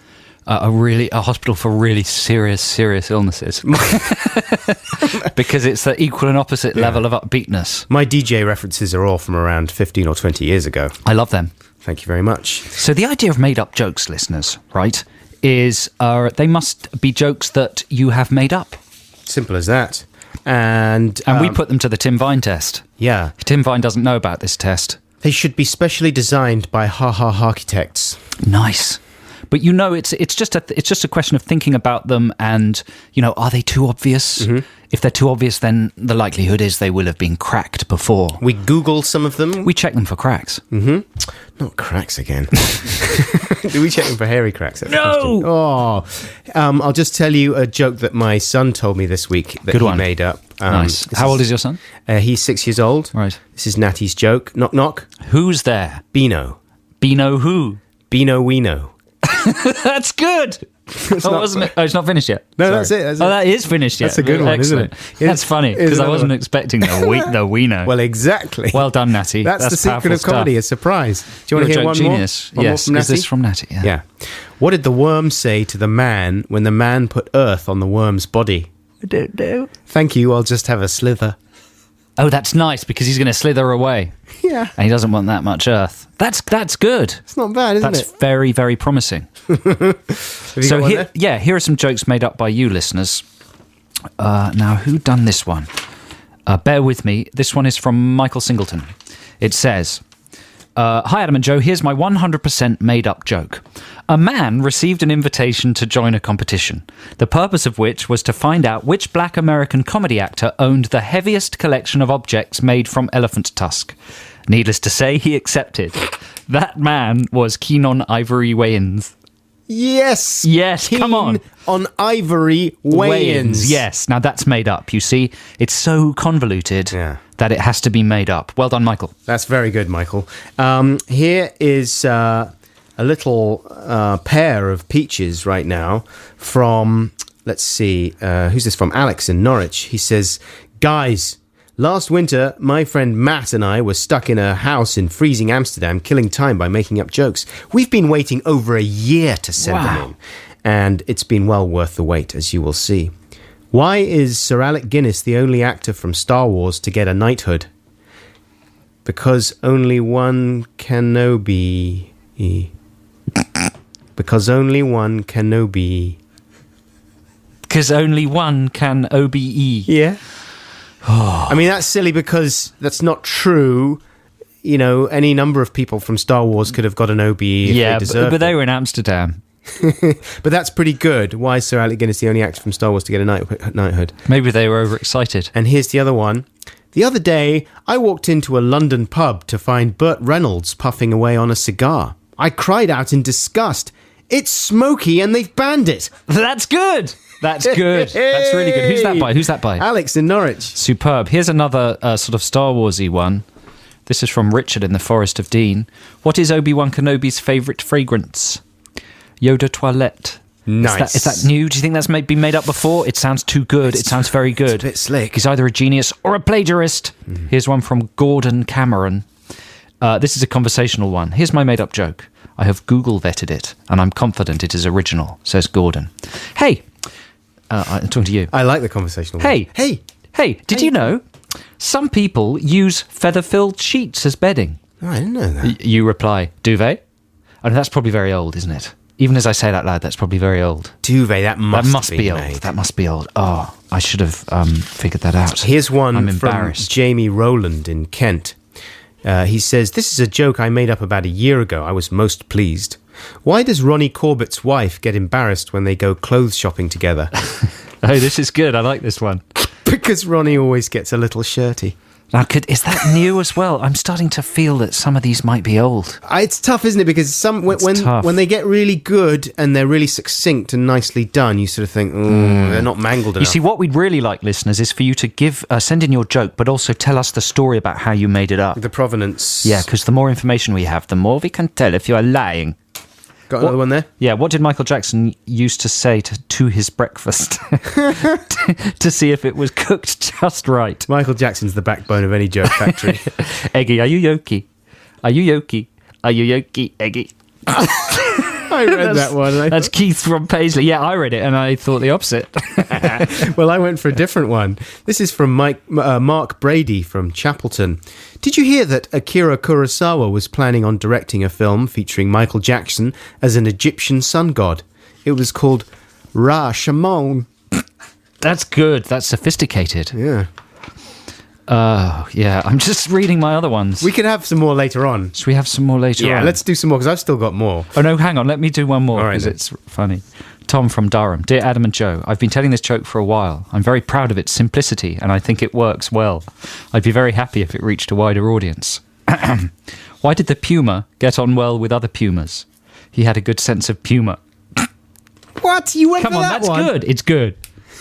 hospital for really serious illnesses. Because it's the equal and opposite level of upbeatness. My DJ references are all from around 15 or 20 years ago. I love them. Thank you very much. So the idea of made up jokes, listeners, right, is they must be jokes that you have made up. Simple as that. And we put them to the Tim Vine test. Yeah. Tim Vine doesn't know about this test. They should be specially designed by architects. Nice. But it's just a question of thinking about them and, are they too obvious? Mm-hmm. If they're too obvious, then the likelihood is they will have been cracked before. We Google some of them. We check them for cracks. Mm-hmm. Not cracks again. Do we check them for hairy cracks? No! Oh, I'll just tell you a joke that my son told me this week that he made up. Nice. How old is your son? He's 6 years old. Right. This is Natty's joke. Knock, knock. Who's there? Beano. Beano who? Beano Weeno. That's good. It's not finished yet. No, Sorry. that's it. That is finished yet. That's a good one, Excellent. isn't it? That's funny because I wasn't expecting the Weeno. Well, exactly. Well done, Natty. That's the secret of comedy, a surprise. Do you want to hear one genius. more? Yes. Is this from Natty? Yeah. What did the worm say to the man when the man put earth on the worm's body? I don't know. Thank you, I'll just have a slither. Oh, that's nice because he's going to slither away. Yeah. And he doesn't want that much earth. That's good. It's not bad, isn't it? That's very, very promising. So here are some jokes made up by you listeners. Now, who done this one? Bear with me. This one is from Michael Singleton. It says, hi, Adam and Joe. Here's my 100% made-up joke. A man received an invitation to join a competition, the purpose of which was to find out which black American comedy actor owned the heaviest collection of objects made from elephant tusk. Needless to say, he accepted. That man was Keenan Ivory Wayans. Yes. Yes, come on. Ivory Wayans. Yes. Now that's made up, you see. It's so convoluted that it has to be made up. Well done, Michael. That's very good, Michael. Here is a little pair of peaches right now from, let's see, who's this from? Alex in Norwich. He says, guys, Last winter, my friend Matt and I were stuck in a house in freezing Amsterdam, killing time by making up jokes. We've been waiting over a year to send them in, and it's been well worth the wait, as you will see. Why is Sir Alec Guinness the only actor from Star Wars to get a knighthood? Because only one Kenobi. Because only one Kenobi. Because only one can OBE. Yeah. I mean, that's silly because that's not true. You know, any number of people from Star Wars could have got an OBE if they deserved but they it. were in Amsterdam. But that's pretty good. Why is Sir Alec Guinness the only actor from Star Wars to get a knighthood? Maybe they were overexcited. And here's the other one. The other day, I walked into a London pub to find Burt Reynolds puffing away on a cigar. I cried out in disgust. It's smoky and they've banned it. That's good. That's good. That's really good. Who's that by? Who's that by? Alex in Norwich. Superb. Here's another sort of Star Warsy one. This is from Richard in the Forest of Dean. What is Obi-Wan Kenobi's favourite fragrance? Yoda Toilette. Nice. Is that new? Do you think that's been made up before? It sounds too good. It sounds very good. It's a bit slick. He's either a genius or a plagiarist. Here's one from Gordon Cameron. This is a conversational one. Here's my made-up joke. I have Google vetted it, and I'm confident it is original, says Gordon. Hey, I'm talking to you. I like the conversational one. Hey, did you know some people use feather-filled sheets as bedding? Oh, I didn't know that. You reply, duvet? And that's probably very old, isn't it? Even as I say that loud, that's probably very old. Duvet, that must be old. made. That must be old. Oh, I should have figured that out. Here's one I'm from embarrassed. Jamie Rowland in Kent. He says, this is a joke I made up about a year ago. I was most pleased. Why does Ronnie Corbett's wife get embarrassed when they go clothes shopping together? Oh, this is good. I like this one. Because Ronnie always gets a little shirty. Now, is that new as well? I'm starting to feel that some of these might be old. It's tough, isn't it? Because when they get really good and they're really succinct and nicely done, you sort of think, they're not mangled enough. You see, what we'd really like, listeners, is for you to send in your joke, but also tell us the story about how you made it up. The provenance. Yeah, because the more information we have, the more we can tell if you are lying. Got another one there? Yeah, what did Michael Jackson used to say to his breakfast to see if it was cooked just right? Michael Jackson's the backbone of any joke factory. Eggy, are you yoki? Are you yoki? Are you yoki, Eggy? I read that one. That's Keith from Paisley. Yeah, I read it and I thought the opposite. Well, I went for a different one. This is from Mark Brady from Chapelton. Did you hear that Akira Kurosawa was planning on directing a film featuring Michael Jackson as an Egyptian sun god? It was called Ra-Shamon. That's good. That's sophisticated. Yeah. Yeah. I'm just reading my other ones. We could have some more later on. Should we have some more later on? Yeah, let's do some more because I've still got more. Oh, no, hang on. Let me do one more because All right, it's funny. Tom from Durham. Dear Adam and Joe, I've been telling this joke for a while. I'm very proud of its simplicity and I think it works well. I'd be very happy if it reached a wider audience. Why did the puma get on well with other pumas? He had a good sense of puma. What? You went Come for on, that that's one? good. It's good.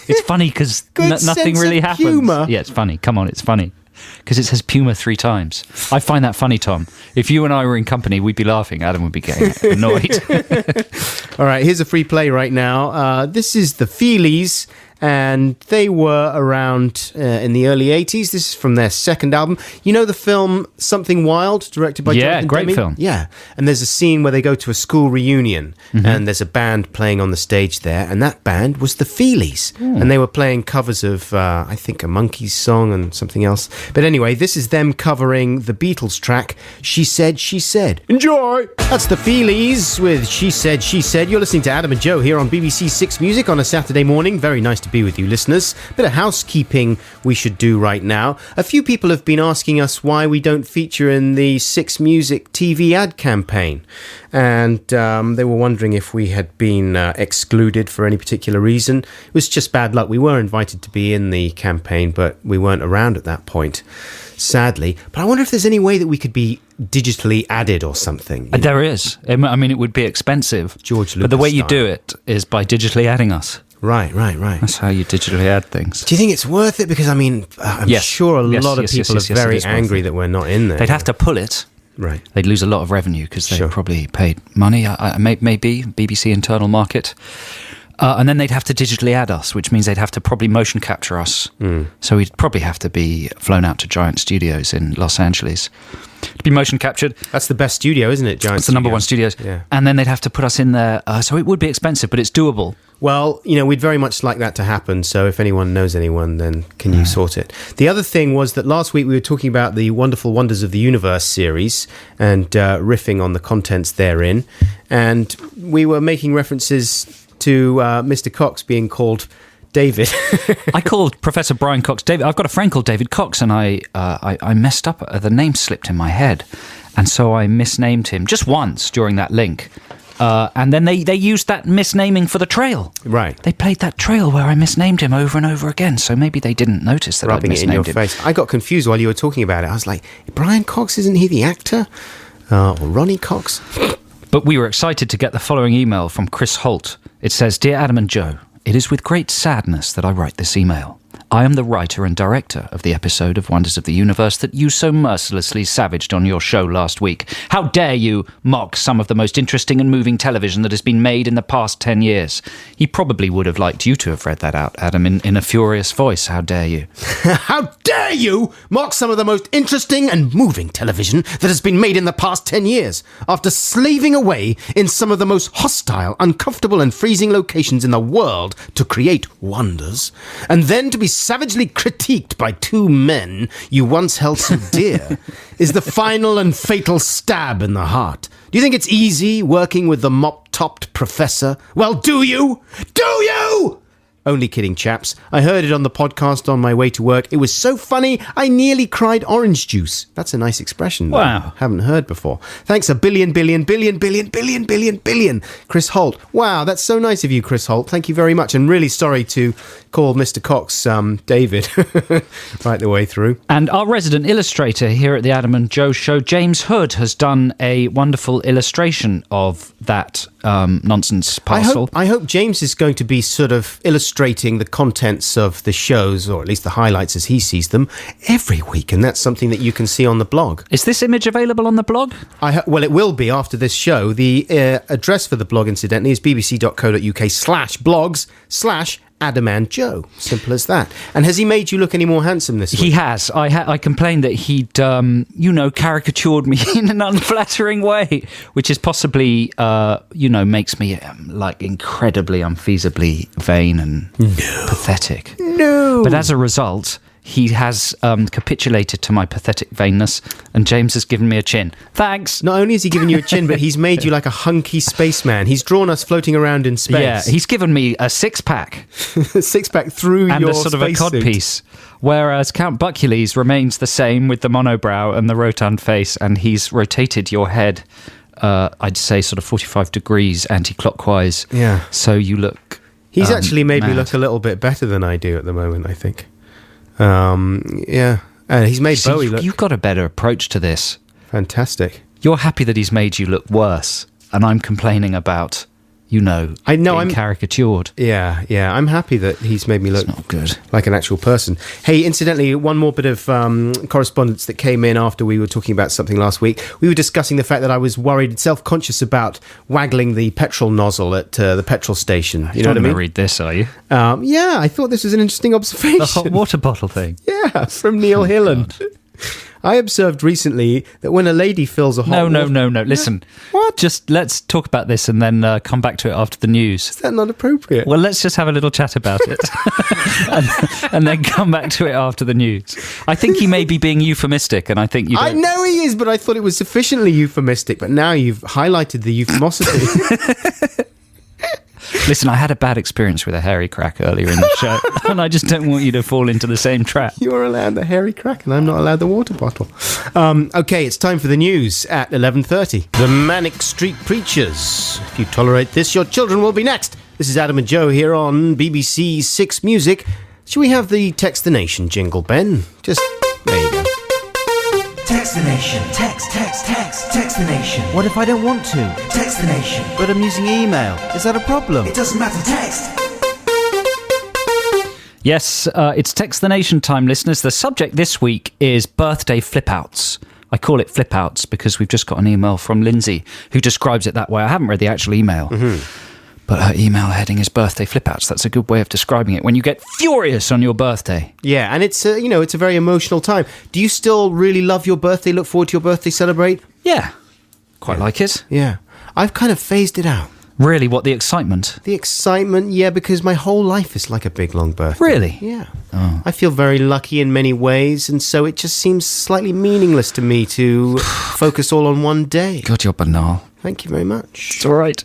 It's funny because Good nothing sense really of happens. humour. Yeah, it's funny. Come on, it's funny. Because it says puma 3 times. I find that funny, Tom. If you and I were in company, we'd be laughing. Adam would be getting annoyed. All right, here's a free play right now. This is the Feelies, and they were around in the early 80s. This is from their second album. You know the film Something Wild, directed by Jonathan great Demme? film. Yeah, and there's a scene where they go to a school reunion, and there's a band playing on the stage there, and that band was the Feelies. And they were playing covers of, I think, a Monkees song and something else. But anyway, this is them covering the Beatles track, She Said, She Said. Enjoy! That's the Feelies with She Said, She Said. You're listening to Adam and Joe here on BBC Six Music on a Saturday morning. Very nice to be with you, listeners. Bit of housekeeping we should do right now. A few people have been asking us why we don't feature in the Six Music TV ad campaign, and they were wondering if we had been excluded for any particular reason. It was just bad luck. We were invited to be in the campaign, but we weren't around at that point, sadly. But I wonder if there's any way that we could be digitally added or something. You know? There is. I mean, it would be expensive. George Lucas But the way you style. do it is by digitally adding us. Right. That's how you digitally add things. Do you think it's worth it? Because, I mean, I'm Yes. sure a Yes, lot of yes, people yes, are yes, it very is worth angry it. that we're not in there. They'd have to pull it. Right. They'd lose a lot of revenue because they Sure. probably paid money. Maybe BBC internal market. And then they'd have to digitally add us, which means they'd have to probably motion capture us. So we'd probably have to be flown out to Giant Studios in Los Angeles to be motion captured. That's the best studio, isn't it, Giant It's the number one studios. Yeah. And then they'd have to put us in there. So it would be expensive, but it's doable. Well, we'd very much like that to happen. So if anyone knows anyone, then can you sort it? The other thing was that last week we were talking about the Wonderful Wonders of the Universe series and riffing on the contents therein. And we were making references to Mr. Cox being called David. I called Professor Brian Cox David. I've got a friend called David Cox, and I messed up. The name slipped in my head. And so I misnamed him just once during that link. And then they used that misnaming for the trail. Right. They played that trail where I misnamed him over and over again, so maybe they didn't notice that I'd Rubbing it misnamed in your face. I got confused while you were talking about it. I was like, Brian Cox, isn't he the actor? Or Ronnie Cox? But we were excited to get the following email from Chris Holt. It says, Dear Adam and Joe, it is with great sadness that I write this email. I am the writer and director of the episode of Wonders of the Universe that you so mercilessly savaged on your show last week. How dare you mock some of the most interesting and moving television that has been made in the past 10 years? He probably would have liked you to have read that out, Adam, in a furious voice. How dare you? How dare you mock some of the most interesting and moving television that has been made in the past 10 years after slaving away in some of the most hostile, uncomfortable and freezing locations in the world to create wonders, and then to be savagely critiqued by two men you once held so dear is the final and fatal stab in the heart. Do you think it's easy working with the mop-topped professor? Well, do you? Do you? Only kidding, chaps. I heard it on the podcast on my way to work. It was so funny, I nearly cried orange juice. That's a nice expression. Wow. Haven't heard before. Thanks a billion, Chris Holt. Wow, that's so nice of you, Chris Holt. Thank you very much. And really sorry to call Mr. Cox David right the way through. And our resident illustrator here at the Adam and Joe show, James Hood, has done a wonderful illustration of that nonsense parcel. I hope James is going to be sort of illustrating the contents of the shows, or at least the highlights as he sees them, every week, and that's something that you can see on the blog. Is this image available on the blog? Well, it will be after this show. The address for the blog, incidentally, is bbc.co.uk/blogs/Adam and Joe. Simple as that. And has he made you look any more handsome this week? He has. I complained that he'd, caricatured me in an unflattering way, which is possibly, makes me incredibly, unfeasibly vain and pathetic. No. But as a result, he has capitulated to my pathetic vainness, and James has given me a chin. Thanks. Not only has he given you a chin, but he's made you like a hunky spaceman. He's drawn us floating around in space. Yeah, he's given me a six-pack. A six-pack through and your a sort of a spacesuit. codpiece. Whereas Count Buckules remains the same with the monobrow and the rotund face, and he's rotated your head, I'd say, sort of 45 degrees anti-clockwise. Yeah. So you look He's actually made me mad. look a little bit better than I do at the moment, I think. He's made See, Bowie look you've got a better approach to this. fantastic. You're happy that he's made you look worse, and I'm complaining about, being caricatured. Yeah, I'm happy that he's made me look It's not good. like an actual person. Hey, incidentally, one more bit of correspondence that came in after we were talking about something last week. We were discussing the fact that I was worried, self-conscious about waggling the petrol nozzle at the petrol station. You know what I mean? Read this, are you? Yeah, I thought this was an interesting observation. The hot water bottle thing. Yeah, from Neil Hilland. I observed recently that when a lady fills a hot No. water... Listen. What? Just let's talk about this and then come back to it after the news. Is that not appropriate? Well, let's just have a little chat about it and then come back to it after the news. I think he may be being euphemistic, and I think you don't... I know he is, but I thought it was sufficiently euphemistic, but now you've highlighted the euphemosity. Listen, I had a bad experience with a hairy crack earlier in the show, and I just don't want you to fall into the same trap. You're allowed the hairy crack and I'm not allowed the water bottle. Okay, it's time for the news at 11:30. The Manic Street Preachers. If you tolerate this, your children will be next. This is Adam and Joe here on BBC Six Music. Should we have the Text the Nation jingle, Ben? Just, there you go. Text the nation. Text the nation. What if I don't want to? Text the nation. But I'm using email. Is that a problem? It doesn't matter. Text. Yes, it's Text the Nation time, listeners. The subject this week is birthday flip-outs. I call it flip-outs because we've just got an email from Lindsay who describes it that way. I haven't read the actual email. But her email heading is birthday flip-outs. That's a good way of describing it. When you get furious on your birthday. Yeah, and it's it's a very emotional time. Do you still really love your birthday? Look forward to your birthday? Celebrate? Yeah, quite like it. Yeah, I've kind of phased it out. Really, what, the excitement? The excitement, yeah, because my whole life is like a big long birthday. Really? Yeah. Oh. I feel very lucky in many ways, and so it just seems slightly meaningless to me to focus all on one day. God, you're banal. Thank you very much. It's all right.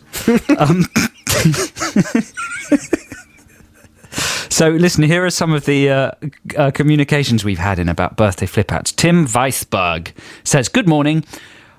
So, listen, here are some of the communications we've had in about birthday flip-outs. Tim Weisberg says, "Good morning.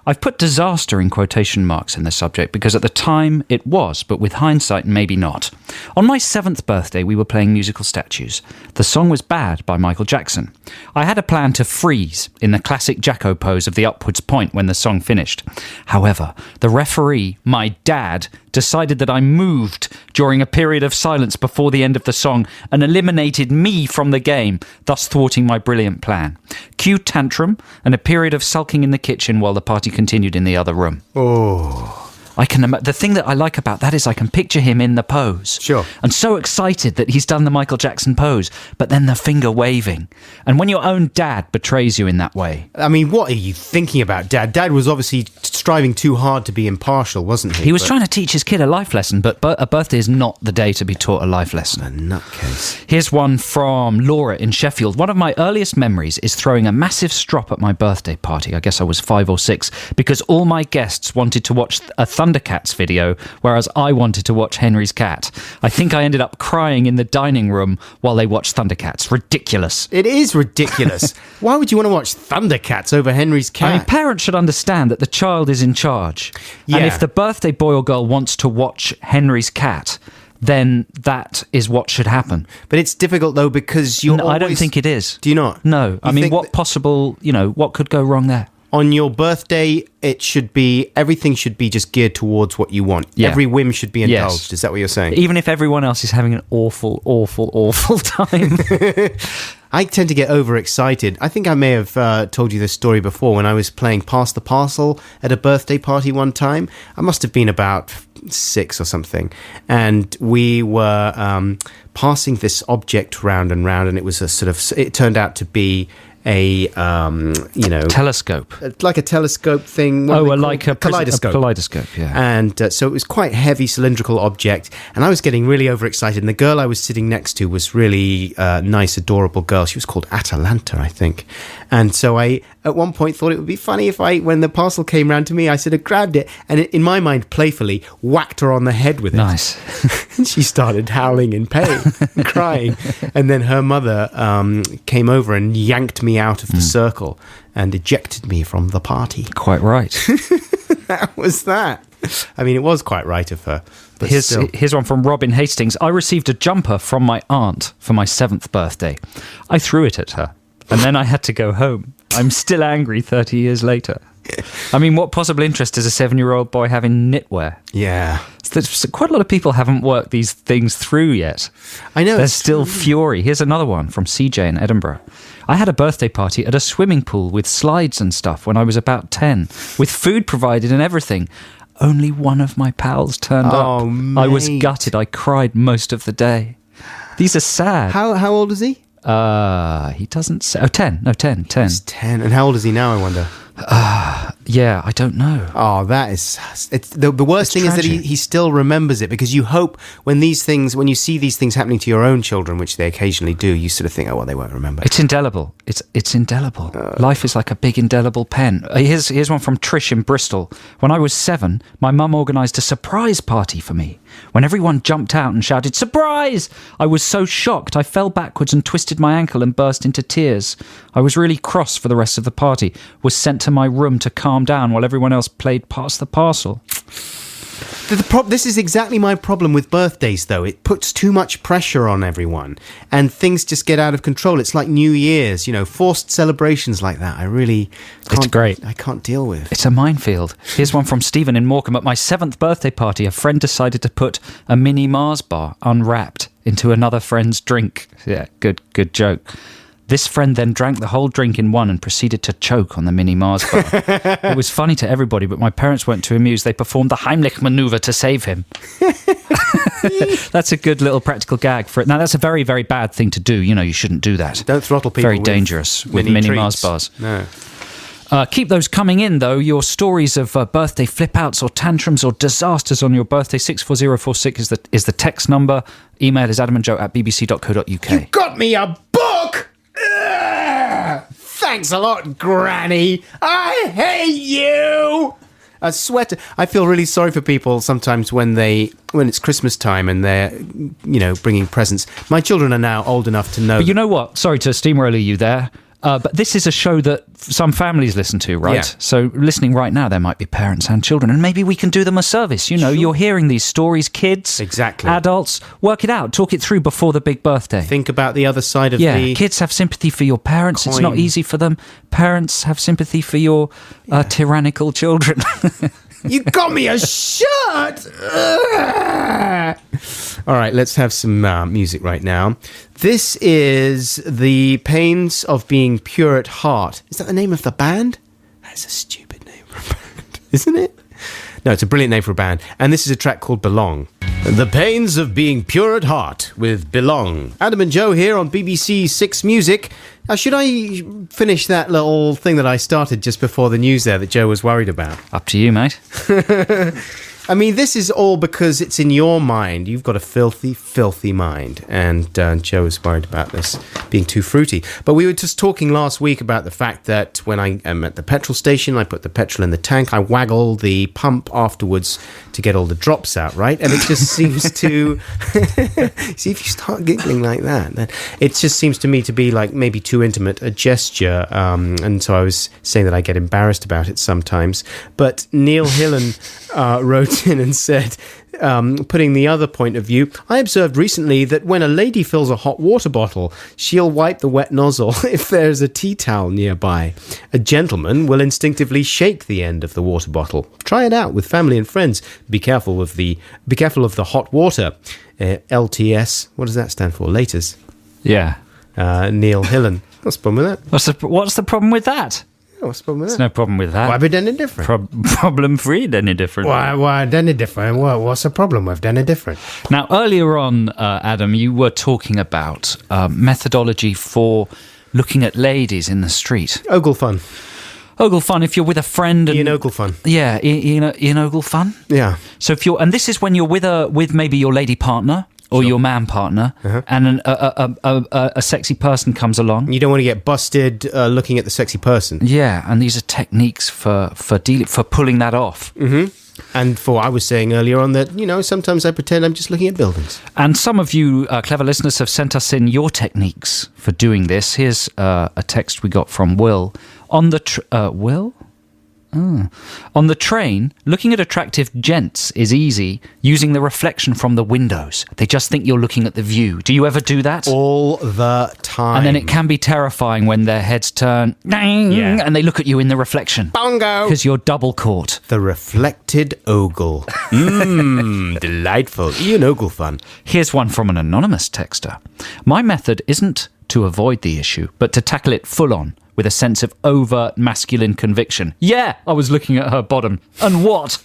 I've put disaster in quotation marks in the subject because at the time it was, but with hindsight, maybe not. On my 7th birthday, we were playing musical statues. The song was Bad by Michael Jackson. I had a plan to freeze in the classic Jacko pose of the upwards point when the song finished. However, the referee, my dad, decided that I moved during a period of silence before the end of the song and eliminated me from the game, thus thwarting my brilliant plan. Cue tantrum and a period of sulking in the kitchen while the party continued in the other room." Oh. The thing that I like about that is I can picture him in the pose. Sure. And so excited that he's done the Michael Jackson pose, but then the finger waving. And when your own dad betrays you in that way. I mean, what are you thinking about, Dad? Dad was obviously striving too hard to be impartial, wasn't he? He was trying to teach his kid a life lesson, but a birthday is not the day to be taught a life lesson. A nutcase. Here's one from Laura in Sheffield. "One of my earliest memories is throwing a massive strop at my birthday party. I guess I was 5 or 6, because all my guests wanted to watch a Thundercats video, whereas I wanted to watch Henry's cat. I think I ended up crying in the dining room while they watched Thundercats. Ridiculous." It is ridiculous. Why would you want to watch Thundercats over Henry's cat? I mean, parents should understand that the child is in charge. Yeah. And if the birthday boy or girl wants to watch Henry's cat, then that is what should happen. But it's difficult, though, because you're I don't think it is. Do you not? No. I mean, what possible, what could go wrong there? On your birthday, everything should be just geared towards what you want. Yeah. Every whim should be indulged. Yes. Is that what you're saying? Even if everyone else is having an awful, awful, awful time. I tend to get overexcited. I think I may have told you this story before when I was playing Pass the Parcel at a birthday party one time. I must have been about 6 or something. And we were passing this object round and round, and it was it turned out to be a telescope, like a telescope thing. Like a kaleidoscope. A kaleidoscope, yeah. And so it was quite a heavy cylindrical object, and I was getting really overexcited. And the girl I was sitting next to was really nice, adorable girl. She was called Atalanta, I think. And so I, at one point, thought it would be funny if when the parcel came round to me, I sort of grabbed it and, in my mind, playfully whacked her on the head with it. Nice. And she started howling in pain and crying. And then her mother came over and yanked me out of the circle and ejected me from the party. Quite right. That was that. I mean, it was quite right of her. But here's one from Robin Hastings. "I received a jumper from my aunt for my 7th birthday. I threw it at her, and then I had to go home. I'm still angry 30 years later." I mean, what possible interest does a 7-year-old boy have in knitwear? Yeah. Quite a lot of people haven't worked these things through yet. I know. There's still fury. Here's another one from CJ in Edinburgh. "I had a birthday party at a swimming pool with slides and stuff when I was about 10, with food provided and everything. Only one of my pals turned up. Mate. I was gutted. I cried most of the day." These are sad. How old is he? He doesn't say. Oh, 10. No, 10. He's 10. And how old is he now, I wonder? Yeah, I don't know. Oh, that is... It's the worst thing tragic. is that he still remembers it, because you hope when you see these things happening to your own children, which they occasionally do, you sort of think, oh, well, they won't remember. It's indelible. It's indelible. Life is like a big indelible pen. Here's one from Trish in Bristol. "When I was 7, my mum organised a surprise party for me. When everyone jumped out and shouted, 'Surprise!' I was so shocked I fell backwards and twisted my ankle and burst into tears. I was really cross for the rest of the party, was sent to my room to calm down while everyone else played Pass the Parcel." This is exactly my problem with birthdays, though. It puts too much pressure on everyone, and things just get out of control. It's like New Year's, forced celebrations like that. I really can't... It's great. I can't deal with. It's a minefield. Here's one from Stephen in Morecambe. "At my 7th birthday party, a friend decided to put a mini Mars bar unwrapped into another friend's drink." Yeah, good joke. This friend then drank the whole drink in one and proceeded to choke on the mini Mars bar. It was funny to everybody, but my parents weren't too amused. They performed the Heimlich maneuver to save him. That's a good little practical gag for it. Now, that's a very, very bad thing to do. You know, you shouldn't do that. Don't throttle people. Very dangerous with mini Mars bars. No. Keep those coming in, though. Your stories of birthday flip-outs or tantrums or disasters on your birthday. 64046 is the text number. Email is adamandjoe@bbc.co.uk. You got me a book! Ugh! Thanks a lot, Granny. I hate you! A sweater. I feel really sorry for people sometimes when it's Christmas time and they're, bringing presents. My children are now old enough to know. But you know what? Sorry to steamroller you there. But this is a show that some families listen to, right? Yeah. So listening right now, there might be parents and children, and maybe we can do them a service. You know, You're hearing these stories, kids, exactly, adults. Work it out, talk it through before the big birthday. Think about the other side of the kids have sympathy for your parents. coin. It's not easy for them. Parents have sympathy for your tyrannical children. You got me a shirt! Ugh. All right, let's have some music right now. This is The Pains of Being Pure at Heart. Is that the name of the band? That's a stupid name for a band, isn't it? No, it's a brilliant name for a band. And this is a track called Belong. The Pains of Being Pure at Heart with Belong. Adam and Joe here on BBC Six Music. Now, should I finish that little thing that I started just before the news there that Joe was worried about? Up to you, mate. I mean, this is all because it's in your mind. You've got a filthy, filthy mind. And Joe was worried about this being too fruity. But we were just talking last week about the fact that when I am at the petrol station, I put the petrol in the tank, I waggle the pump afterwards to get all the drops out, right? And it just seems to... See, if you start giggling like that, then it just seems to me to be like maybe too intimate a gesture. And so I was saying that I get embarrassed about it sometimes. But Neil Hillen wrote in and said, putting the other point of view, I observed recently that when a lady fills a hot water bottle, she'll wipe the wet nozzle if there's a tea towel nearby. A gentleman will instinctively shake the end of the water bottle. Try it out with family and friends. Be careful of the hot water. LTS, what does that stand for? Laters. Yeah. Neil Hillen. What's the problem with that? What's the problem with that? What's the problem with There's that? no problem with that. Why be any different? Problem-free, any different. Why any different? What's the problem with any different? Now, earlier on, Adam, you were talking about methodology for looking at ladies in the street. Oglefun. Oglefun, if you're with a friend. Ian Oglefun. Yeah, Ian Oglefun. Yeah. So if you're, and this is when you're with maybe your lady partner or your man partner, and a sexy person comes along. You don't want to get busted looking at the sexy person. Yeah, and these are techniques for pulling that off. Mm-hmm. And I was saying earlier on that, sometimes I pretend I'm just looking at buildings. And some of you clever listeners have sent us in your techniques for doing this. Here's a text we got from Will. On the Will? On the train, looking at attractive gents is easy using the reflection from the windows. They just think you're looking at the view. Do you ever do that? All the time. And then it can be terrifying when their heads turn and they look at you in the reflection. Bongo! Because you're double caught. The reflected ogle. Delightful. Ian Oglefun. Here's one from an anonymous texter. My method isn't to avoid the issue, but to tackle it full on, with a sense of overt masculine conviction. Yeah, I was looking at her bottom. And what?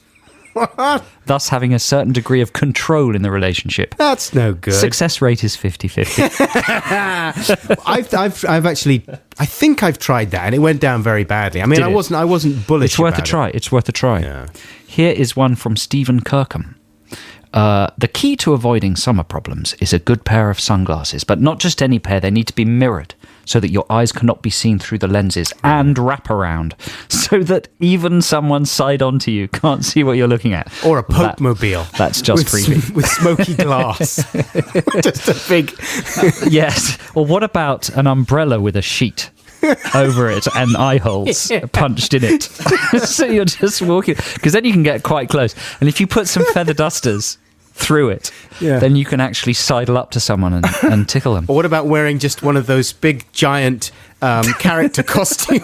What? Thus having a certain degree of control in the relationship. That's no good. Success rate is 50-50. I've actually, I think I've tried that and it went down very badly. I mean, I wasn't bullish. It's worth about a try. it. It's worth a try. Yeah. Here is one from Stephen Kirkham. The key to avoiding summer problems is a good pair of sunglasses, but not just any pair. They need to be mirrored so that your eyes cannot be seen through the lenses, and wrap around so that even someone side on to you can't see what you're looking at. Or a Pope mobile. That's just creepy. With smoky glass. Just a big... Yes. Or what about an umbrella with a sheet over it and eye holes punched in it? So you're just walking, because then you can get quite close. And if you put some feather dusters through it, then you can actually sidle up to someone and tickle them. Or what about wearing just one of those big giant character costumes.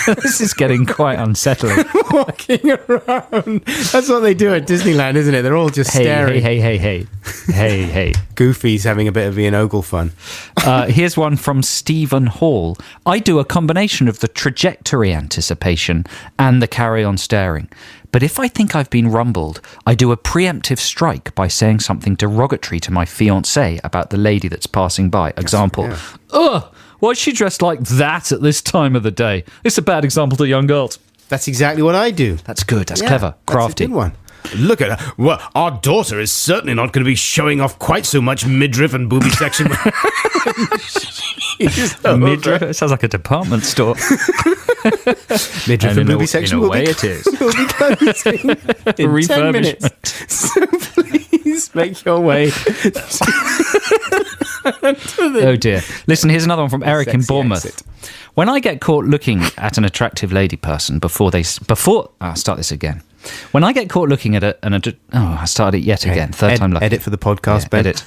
This is getting quite unsettling. Walking around. That's what they do at Disneyland, isn't it? They're all just staring. Hey. Goofy's having a bit of Ian Ogle fun. Here's one from Stephen Hall. I do a combination of the trajectory anticipation and the carry-on staring. But if I think I've been rumbled, I do a preemptive strike by saying something derogatory to my fiancée about the lady that's passing by. Example, ugh, why is she dressed like that at this time of the day? It's a bad example to young girls. That's exactly what I do. That's good. That's clever. Crafty. That's a good one. Look at her. Well, our daughter is certainly not going to be showing off quite so much midriff and booby section. Midriff? It sounds like a department store. Midriff and booby section. In a way it is. Will be closing in 10 minutes. So please make your way. Oh dear. Listen, here's another one from Eric in Bournemouth. Exit. When I get caught looking at an attractive lady person I'll start this again. When I get caught looking at I started it yet again. Third time lucky. Edit for the podcast, Ben. Edit.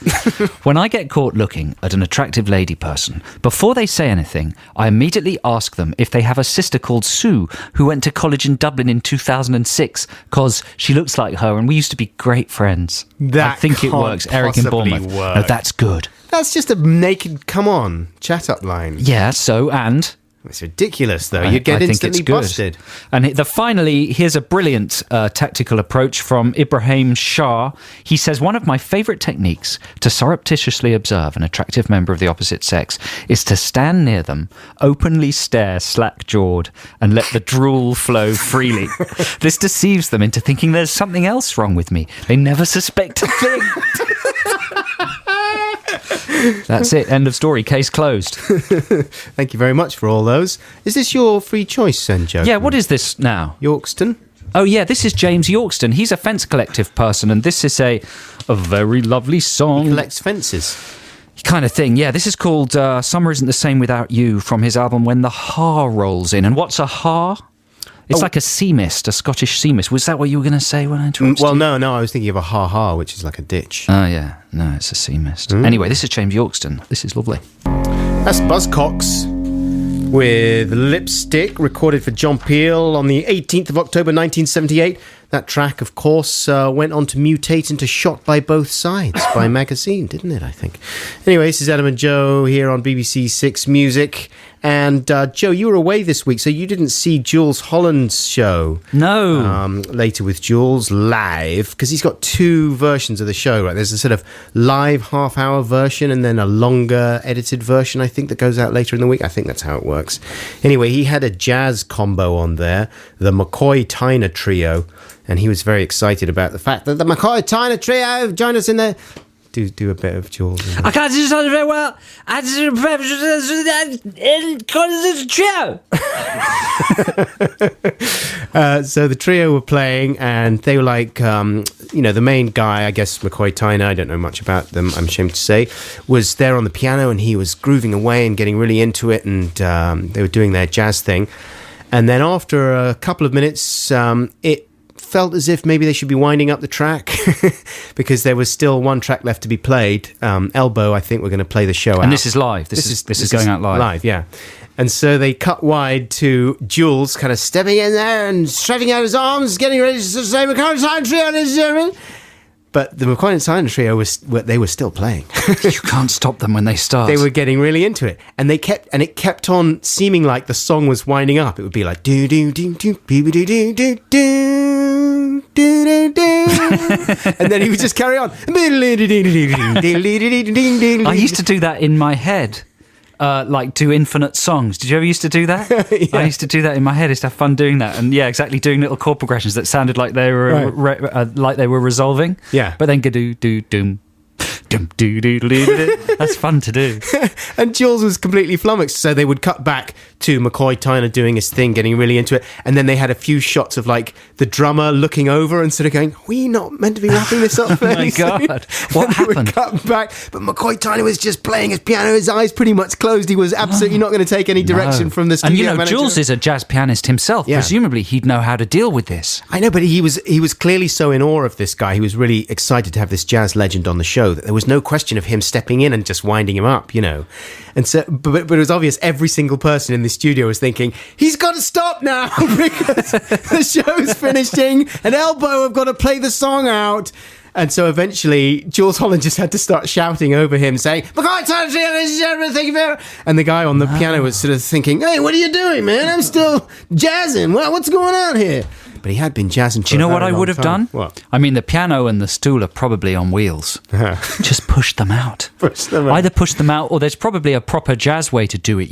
When I get caught looking at an attractive lady person, before they say anything, I immediately ask them if they have a sister called Sue who went to college in Dublin in 2006 because she looks like her and we used to be great friends. That I think it can't works. Eric in possibly Bournemouth. work. No, that's good. That's just a naked, come on, chat up line. Yeah, and... It's ridiculous, though. You'd get instantly busted. And finally, here's a brilliant tactical approach from Ibrahim Shah. He says, one of my favourite techniques to surreptitiously observe an attractive member of the opposite sex is to stand near them, openly stare slack-jawed, and let the drool flow freely. This deceives them into thinking there's something else wrong with me. They never suspect a thing. That's it. End of story. Case closed. Thank you very much for all those. Is this your free choice, then, Joe? Yeah, what is this now? Yorkston? Oh, yeah, this is James Yorkston. He's a fence collective person, and this is a very lovely song. He collects fences. Kind of thing, yeah. This is called Summer Isn't the Same Without You from his album When the Ha Rolls In. And what's a ha? It's like a sea mist, a Scottish sea mist. Was that what you were going to say when I interrupted you? Well, no, I was thinking of a ha-ha, which is like a ditch. Oh, yeah. No, it's a sea mist. Anyway, this is James Yorkston. This is lovely. That's Buzzcocks with Lipstick, recorded for John Peel on the 18th of October 1978. That track, of course, went on to mutate into Shot by Both Sides by Magazine, didn't it, I think? Anyway, this is Adam and Joe here on BBC Six Music. And, Joe, you were away this week, so you didn't see Jules Holland's show. No. Later with Jules live, because he's got two versions of the show, right? There's a sort of live half-hour version and then a longer edited version, I think, that goes out later in the week. I think that's how it works. Anyway, he had a jazz combo on there, the McCoy Tyner Trio, and he was very excited about the fact that the McCoy Tyner Trio joined us in there. Do a bit of Jules. I can't do something very well. I just trio. So the trio were playing, and they were like, the main guy, I guess McCoy Tyner, I don't know much about them, I'm ashamed to say, was there on the piano, and he was grooving away and getting really into it, and they were doing their jazz thing. And then after a couple of minutes, it felt as if maybe they should be winding up the track because there was still one track left to be played. Elbow, I think we're going to play the show out. And this is live. This is going out live. Live, yeah. And so they cut wide to Jules kind of stepping in there and stretching out his arms, getting ready to say McCoy Tyner Trio, ladies and gentlemen. But the McCoy Tyner Trio they were still playing. You can't stop them when they start. They were getting really into it, and it kept on seeming like the song was winding up. It would be like do do do do do do do do do do do, and then he would just carry on. I used to do that in my head. Like do infinite songs. Did you ever used to do that? Yeah. I used to do that in my head. I used to have fun doing that, and yeah, exactly, doing little chord progressions that sounded like they were like they were resolving. Yeah, but then do do doom. That's fun to do. And Jules was completely flummoxed, so they would cut back to McCoy Tyner doing his thing, getting really into it, and then they had a few shots of like the drummer looking over and sort of going, "Are we not meant to be wrapping this up?" Oh my God, what happened? Cut back, but McCoy Tyner was just playing his piano, his eyes pretty much closed. He was absolutely not going to take any direction from the studio manager. Jules is a jazz pianist himself. Yeah. Presumably, he'd know how to deal with this. I know, but he was clearly so in awe of this guy. He was really excited to have this jazz legend on the show that there was no question of him stepping in and just winding him up, And so, but it was obvious every single person in the studio was thinking, he's got to stop now because the show's finishing and Elbow have got to play the song out. And so eventually, Jules Holland just had to start shouting over him, saying, "McCoy Tyner, ladies and gentlemen, thank you very much." And the guy on the piano was sort of thinking, "Hey, what are you doing, man? I'm still jazzing. What's going on here?" But he had been jazzing for Do you know a what very I would long have time. done? What? I mean, the piano and the stool are probably on wheels. Just push them out. Push them out. Either push them out, or there's probably a proper jazz way to do it.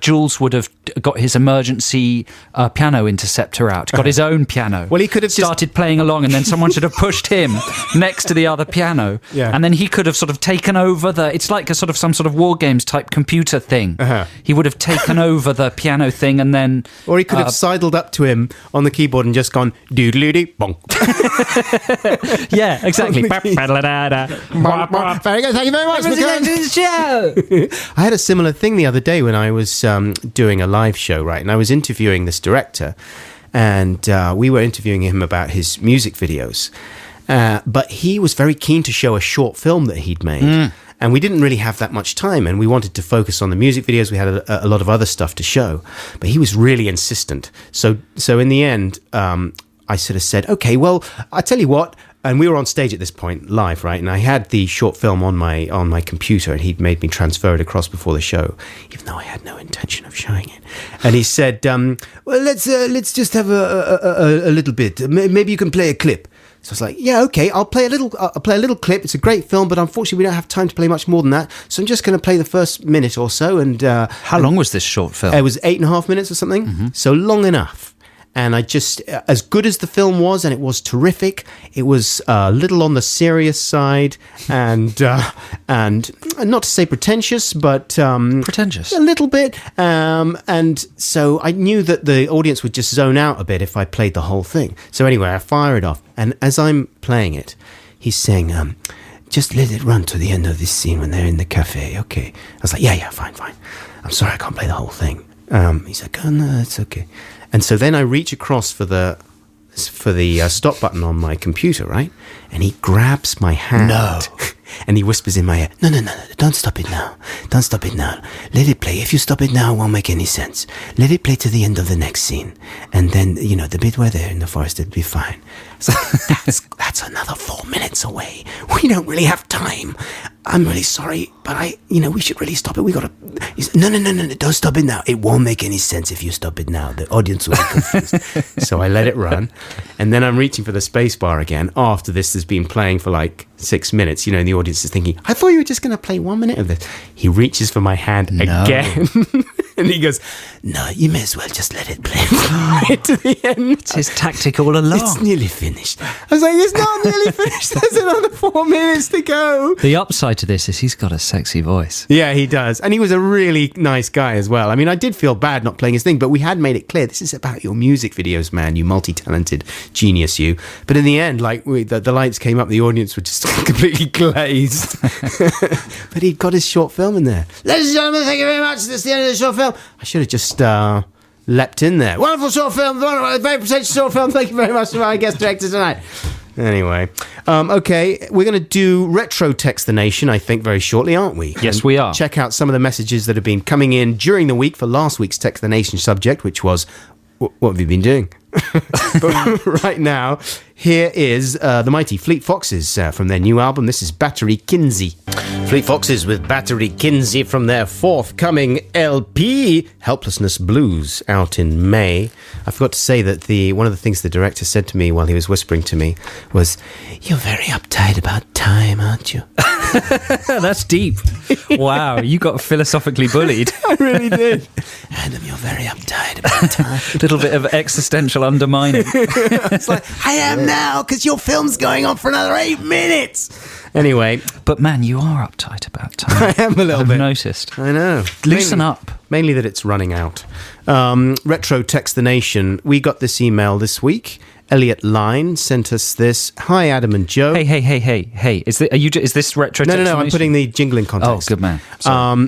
Jules would have got his emergency piano interceptor out, got his own piano. Well, he could have started playing along, and then someone should have pushed him next to the other piano. Yeah. And then he could have sort of taken over it's like some sort of war games type computer thing. He would have taken over the piano thing, and then... Or he could have sidled up to him on the keyboard and just gone, doodly-dee, bonk. Yeah, exactly. Very good, thank you very much. I had a similar thing the other day when I was doing a live show, right? And I was interviewing this director, and we were interviewing him about his music videos. But he was very keen to show a short film that he'd made. And we didn't really have that much time, and we wanted to focus on the music videos. We had a lot of other stuff to show, but he was really insistent. So in the end, I sort of said, "Okay, well, I tell you what." And we were on stage at this point, live, right? And I had the short film on my computer, and he'd made me transfer it across before the show, even though I had no intention of showing it. And he said, "Well, let's just have a little bit. Maybe you can play a clip." So I was like, "Yeah, okay, I'll play a little clip. It's a great film, but unfortunately we don't have time to play much more than that. So I'm just going to play the first minute or so." And how long was this short film? It was 8.5 minutes or something. So long enough. And I just, as good as the film was, and it was terrific, it was a little on the serious side, and not to say pretentious, but pretentious a little bit. And so I knew that the audience would just zone out a bit if I played the whole thing. So anyway, I fire it off, and as I'm playing it, he's saying, "Just let it run to the end of this scene when they're in the cafe, okay?" I was like, yeah, fine. I'm sorry, I can't play the whole thing. He's like, "Oh no, it's okay." And so then I reach across for the stop button on my computer, right? And he grabs my hand. No. And he whispers in my ear, No, don't stop it now. Don't stop it now. Let it play. If you stop it now, it won't make any sense. Let it play to the end of the next scene. And then, the bit where they're in the forest, it'll be fine." So that's another 4 minutes away. We don't really have time. I'm really sorry, but we should really stop it. We gotta... No, don't stop it now. It won't make any sense if you stop it now. The audience will be confused. So I let it run. And then I'm reaching for the space bar again after this has been playing for like 6 minutes, and the audience is thinking, "I thought you were just going to play 1 minute of this." He reaches for my hand again. And he goes, "No, you may as well just let it play right to the end." It's his tactic all along. "It's nearly finished." I was like, "It's not nearly finished. There's another 4 minutes to go." The upside to this is he's got a sexy voice. Yeah, he does. And he was a really nice guy as well. I mean, I did feel bad not playing his thing, but we had made it clear, this is about your music videos, man, you multi-talented genius, you. But in the end, the lights came up, the audience were just completely glazed. But he'd got his short film in there. "Ladies and gentlemen, thank you very much. That's the end of the short film." I should have just leapt in there. "Wonderful short film, very pretentious short film. Thank you very much to my guest director tonight." Anyway, okay, we're going to do Retro Text the Nation, I think, very shortly, aren't we? Yes, and we are. Check out some of the messages that have been coming in during the week for last week's Text the Nation subject, which was, what have you been doing? But right now, here is the mighty Fleet Foxes from their new album. This is Battery Kinsey. Fleet Foxes with Battery Kinsey from their forthcoming LP, Helplessness Blues, out in May. I forgot to say that one of the things the director said to me while he was whispering to me was, "You're very uptight about time, aren't you?" That's deep. Wow, you got philosophically bullied. I really did. "Adam, you're very uptight about time." A little bit of existential undertone undermining. It's like, I am now, because your film's going on for another 8 minutes. Anyway. But man, you are uptight about time. I am a little bit. I've noticed. I know. Loosen up. Mainly that it's running out. Retro Text the Nation. We got this email this week. Elliot Line sent us this. Hi, Adam and Joe. Hey. Is this retro? No. I'm putting the jingle in context. Oh, good man.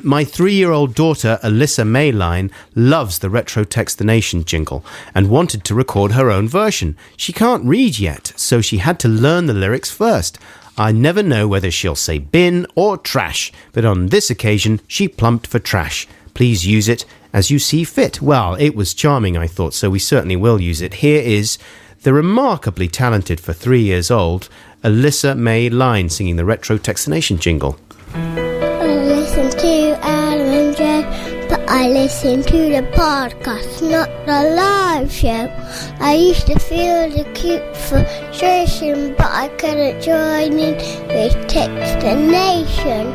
My 3-year-old daughter, Alyssa May Line, loves the Retro Text the Nation jingle and wanted to record her own version. She can't read yet, so she had to learn the lyrics first. I never know whether she'll say bin or trash, but on this occasion, she plumped for trash. Please use it as you see fit. Well, it was charming, I thought, so we certainly will use it. Here is the remarkably talented for 3 years old Alyssa May Line singing the Retro Text the Nation jingle. I listen to Adam and Joe, but I listen to the podcast, not the live show. I used to feel the cute frustration, but I couldn't join in with Text the Nation.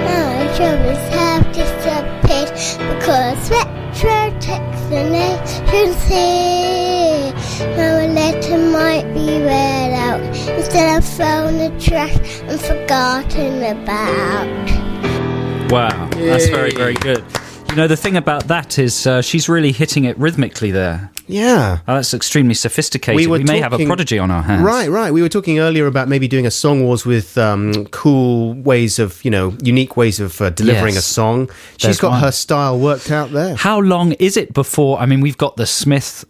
My troubles have disappeared because Retro Text the Nation's here. Now a letter might be read out instead of thrown in the trash and forgotten about. Wow, that's very, very good. You know, the thing about that is she's really hitting it rhythmically there. Yeah. Oh, that's extremely sophisticated. We may have a prodigy on our hands. Right. We were talking earlier about maybe doing a Song Wars with cool ways of, unique ways of delivering a song. She's got her style worked out there. How long is it before, we've got the Smith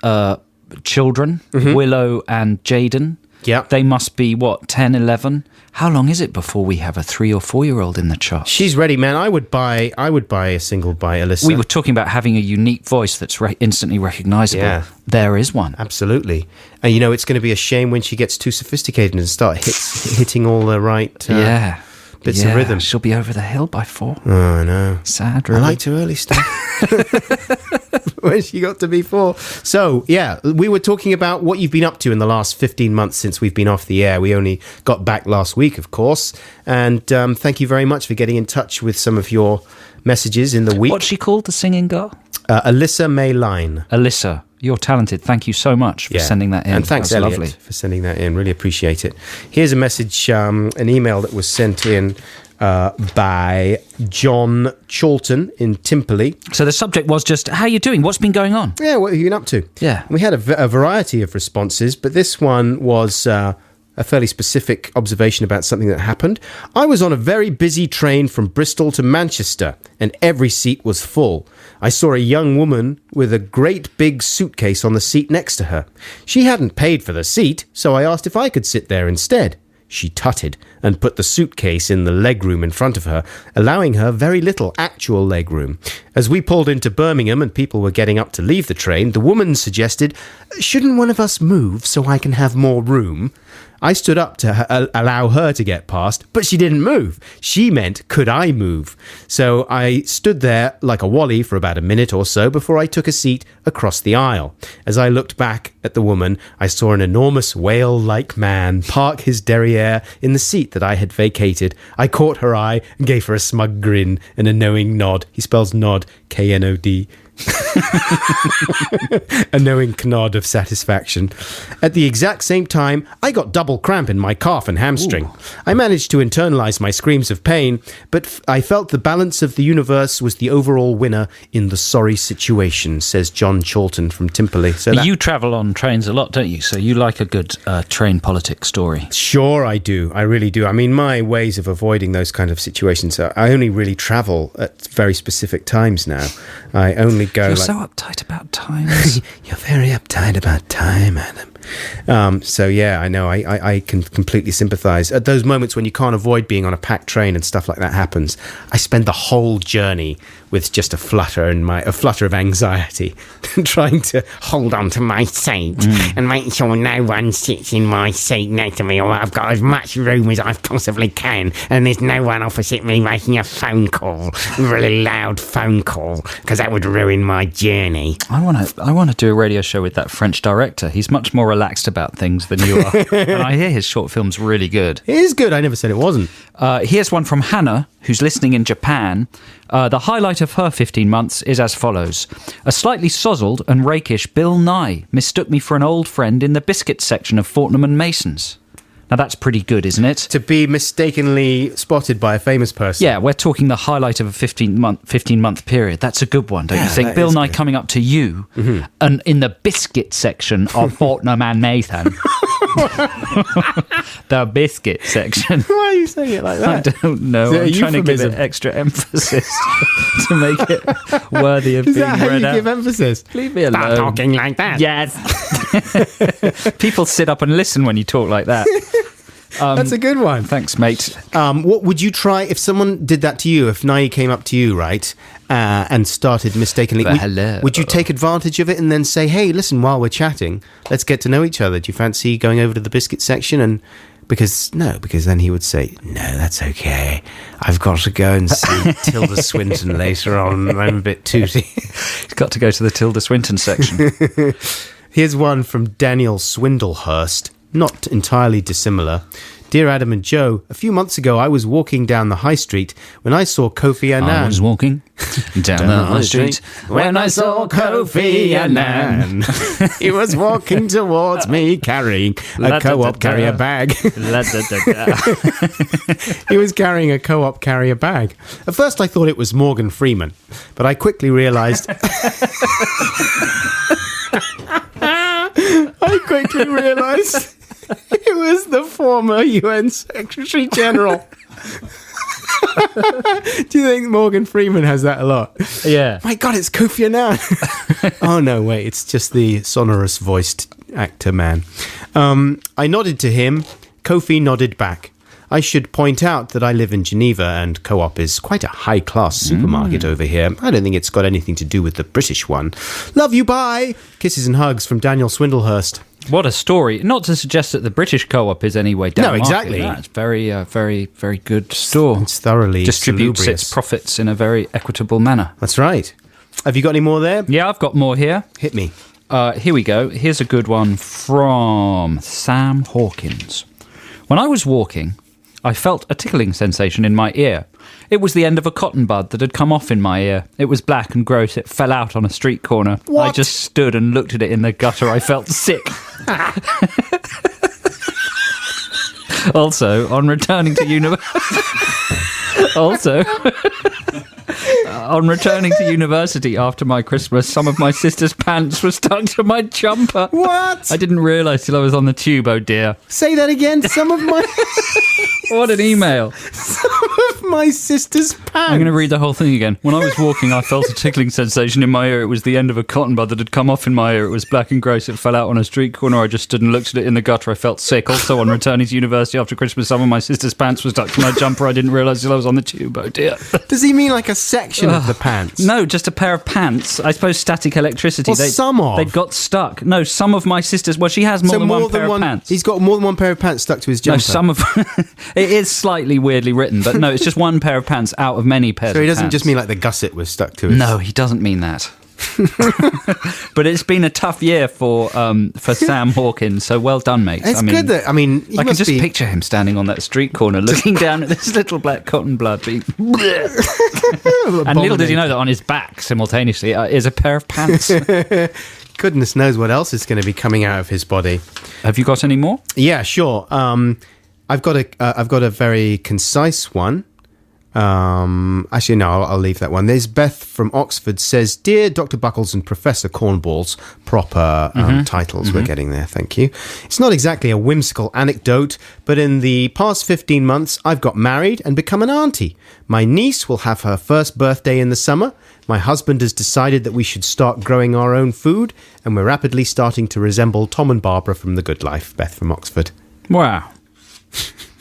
children, Willow and Jaden. Yeah. They must be, 10, 11? How long is it before we have a 3 or 4-year-old in the chart? She's ready, man. I would buy a single by Alyssa. We were talking about having a unique voice that's instantly recognisable. Yeah. There is one. Absolutely. And, it's going to be a shame when she gets too sophisticated and start hitting all the right bits of rhythm. She'll be over the hill by 4. Oh, I know. Sad, really. I like too early stuff. When she got to be 4. So, we were talking about what you've been up to in the last 15 months since we've been off the air. We only got back last week, of course. And thank you very much for getting in touch with some of your messages in the week. What's she called, the singing girl? Alyssa May Line. Alyssa, you're talented. Thank you so much for sending that in. And thanks, That's Elliot, lovely. for sending that in. Really appreciate it. Here's a message, an email that was sent in by John Chalton in Timperley. So the subject was just, how are you doing? What's been going on? Yeah, what have you been up to? Yeah. We had a variety of responses, but this one was a fairly specific observation about something that happened. I was on a very busy train from Bristol to Manchester, and every seat was full. I saw a young woman with a great big suitcase on the seat next to her. She hadn't paid for the seat, so I asked if I could sit there instead. She tutted and put the suitcase in the legroom in front of her, allowing her very little actual legroom. As we pulled into Birmingham and people were getting up to leave the train, the woman suggested, "Shouldn't one of us move so I can have more room?" I stood up to allow her to get past, but she didn't move. She meant, could I move? So I stood there like a wally for about a minute or so before I took a seat across the aisle. As I looked back at the woman, I saw an enormous whale-like man park his derriere in the seat that I had vacated. I caught her eye and gave her a smug grin and a knowing nod. He spells nod, K-N-O-D. A knowing nod of satisfaction. At the exact same time, I got double cramp in my calf and hamstring. Ooh. I managed to internalize my screams of pain, but I felt the balance of the universe was the overall winner in the sorry situation, says John Chalton from Timperley. So you travel on trains a lot, don't you? So you like a good train politics story. Sure, I do. I really do. I mean, my ways of avoiding those kind of situations are, I only really travel at very specific times now. I only go. You're so uptight about times. You're very uptight about time, Adam. So yeah, I know. I can completely sympathise. At those moments when you can't avoid being on a packed train and stuff like that happens, I spend the whole journey with just a flutter of anxiety, trying to hold on to my seat and make sure no one sits in my seat next to me, or I've got as much room as I possibly can, and there's no one opposite me making a phone call, a really loud phone call, because that would ruin my journey. I want to do a radio show with that French director. He's much more relaxed about things than you are. And I hear his short film's really good. It is good. I never said it wasn't. Here's one from Hannah, who's listening in Japan, the highlight of her 15 months is as follows. A slightly sozzled and rakish Bill Nye mistook me for an old friend in the biscuit section of Fortnum and Mason's. Now, that's pretty good, isn't it? To be mistakenly spotted by a famous person. Yeah, we're talking the highlight of a 15-month period. That's a good one, don't you think? Bill Nye coming up to you and in the biscuit section of Fortnum and Mason. The biscuit section. Why are you saying it like that? I don't know. I'm trying to give it extra emphasis to make it worthy of being read out. Is that how you give emphasis? Leave me alone. Stop talking like that. Yes. People sit up and listen when you talk like that. That's a good one. Thanks, mate. What would you try if someone did that to you? If Nye came up to you, right, and started mistakenly, hello. Would you take advantage of it and then say, "Hey, listen, while we're chatting, let's get to know each other. Do you fancy going over to the biscuit section?" And because then he would say, "No, that's okay. I've got to go and see Tilda Swinton later on. I'm a bit tooty." He's got to go to the Tilda Swinton section. Here's one from Daniel Swindlehurst. Not entirely dissimilar. Dear Adam and Joe, a few months ago I was walking down the high street when I saw Kofi Annan. I was walking down the high street when I saw Kofi Annan. He was walking towards me carrying a co-op carrier bag. He was carrying a co-op carrier bag. At first I thought it was Morgan Freeman, but I quickly realised... it was the former UN Secretary General. Do you think Morgan Freeman has that a lot? Yeah. My God, it's Kofi Annan. Oh, no, wait, it's just the sonorous-voiced actor man. I nodded to him. Kofi nodded back. I should point out that I live in Geneva and Co-op is quite a high-class supermarket over here. I don't think it's got anything to do with the British one. Love you, bye! Kisses and hugs from Daniel Swindlehurst. What a story. Not to suggest that the British Co-op is any way down. No, exactly. It's very, very, very good store. It's thoroughly distributes salubrious. Its profits in a very equitable manner. That's right. Have you got any more there? Yeah, I've got more here. Hit me. Here we go. Here's a good one from Sam Hawkins. When I was walking, I felt a tickling sensation in my ear. It was the end of a cotton bud that had come off in my ear. It was black and gross. It fell out on a street corner. What? I just stood and looked at it in the gutter. I felt sick. Also, on returning to university after my Christmas, some of my sister's pants were stuck to my jumper. What? I didn't realise till I was on the tube, oh dear. Say that again. Some of my... What an email. Some of my sister's pants. I'm going to read the whole thing again. When I was walking, I felt a tickling sensation in my ear. It was the end of a cotton bud that had come off in my ear. It was black and gross. It fell out on a street corner. I just stood and looked at it in the gutter. I felt sick. Also, on returning to university after Christmas, some of my sister's pants were stuck to my jumper. I didn't realise till I was on the tube. Oh, dear. Does he mean like a section of the pants? No, just a pair of pants. I suppose static electricity. Well, some of. They'd got stuck. No, some of my sister's... Well, she has more than one pair of pants. He's got more than one pair of pants stuck to his jumper. No, some of... It is slightly weirdly written, but no, it's just one pair of pants out of many pairs of pants. So he doesn't just mean like the gusset was stuck to his... No, he doesn't mean that. But it's been a tough year for Sam Hawkins, so well done, mate. It's good that, I mean... I can just picture him standing on that street corner looking down at this little black cotton blood being... And little did he know that on his back, simultaneously, is a pair of pants. Goodness knows what else is going to be coming out of his body. Have you got any more? Yeah, sure. I've got a very concise one. Actually, no, I'll leave that one. There's Beth from Oxford says, Dear Dr. Buckles and Professor Cornballs, proper titles, we're getting there, thank you. It's not exactly a whimsical anecdote, but in the past 15 months, I've got married and become an auntie. My niece will have her first birthday in the summer. My husband has decided that we should start growing our own food, and we're rapidly starting to resemble Tom and Barbara from The Good Life. Beth from Oxford. Wow.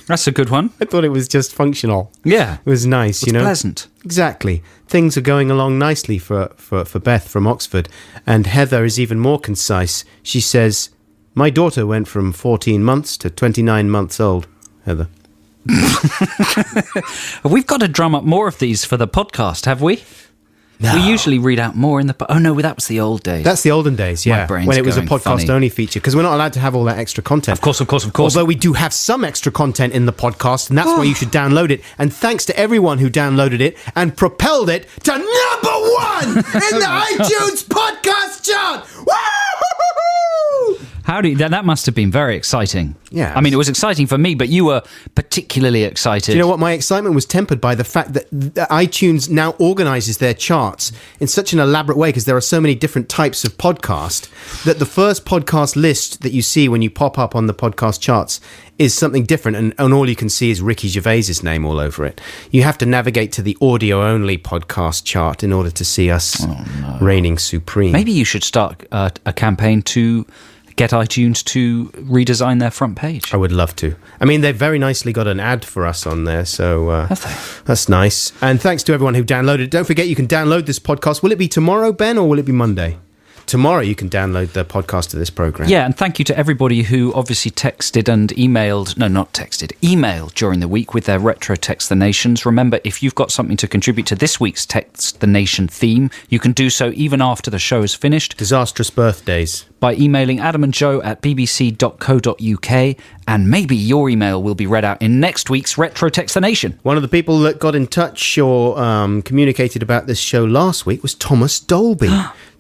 That's a good one. I thought it was just functional. Yeah. It was nice, It's pleasant. Exactly. Things are going along nicely for Beth from Oxford. And Heather is even more concise. She says, my daughter went from 14 months to 29 months old. Heather. We've got to drum up more of these for the podcast, have we? No. We usually read out more in the... Oh, no, that was the old days. That's the olden days, yeah. My brain's when it was a going funny. podcast-only feature, because we're not allowed to have all that extra content. Of course. Although we do have some extra content in the podcast, and that's why you should download it. And thanks to everyone who downloaded it and propelled it to number 1 in the iTunes podcast chart. Woo! That must have been very exciting. Yeah. I mean, it was exciting for me, but you were particularly excited. Do you know what? My excitement was tempered by the fact that iTunes now organizes their charts in such an elaborate way, because there are so many different types of podcast, that the first podcast list that you see when you pop up on the podcast charts is something different, and all you can see is Ricky Gervais's name all over it. You have to navigate to the audio-only podcast chart in order to see us reigning supreme. Maybe you should start a campaign to get iTunes to redesign their front page. I would love to. I mean, they've very nicely got an ad for us on there, so that's nice. And thanks to everyone who downloaded it. Don't forget, you can download this podcast. Will it be tomorrow, Ben, or will it be Monday? Tomorrow you can download the podcast of this program. Yeah, and thank you to everybody who obviously texted and emailed, no, not texted, emailed during the week with their retro Text the Nations. Remember, if you've got something to contribute to this week's Text the Nation theme, you can do so even after the show is finished. Disastrous birthdays. By emailing Adam and Joe at bbc.co.uk, and maybe your email will be read out in next week's Retro Text the Nation. One of the people that got in touch or communicated about this show last week was Thomas Dolby,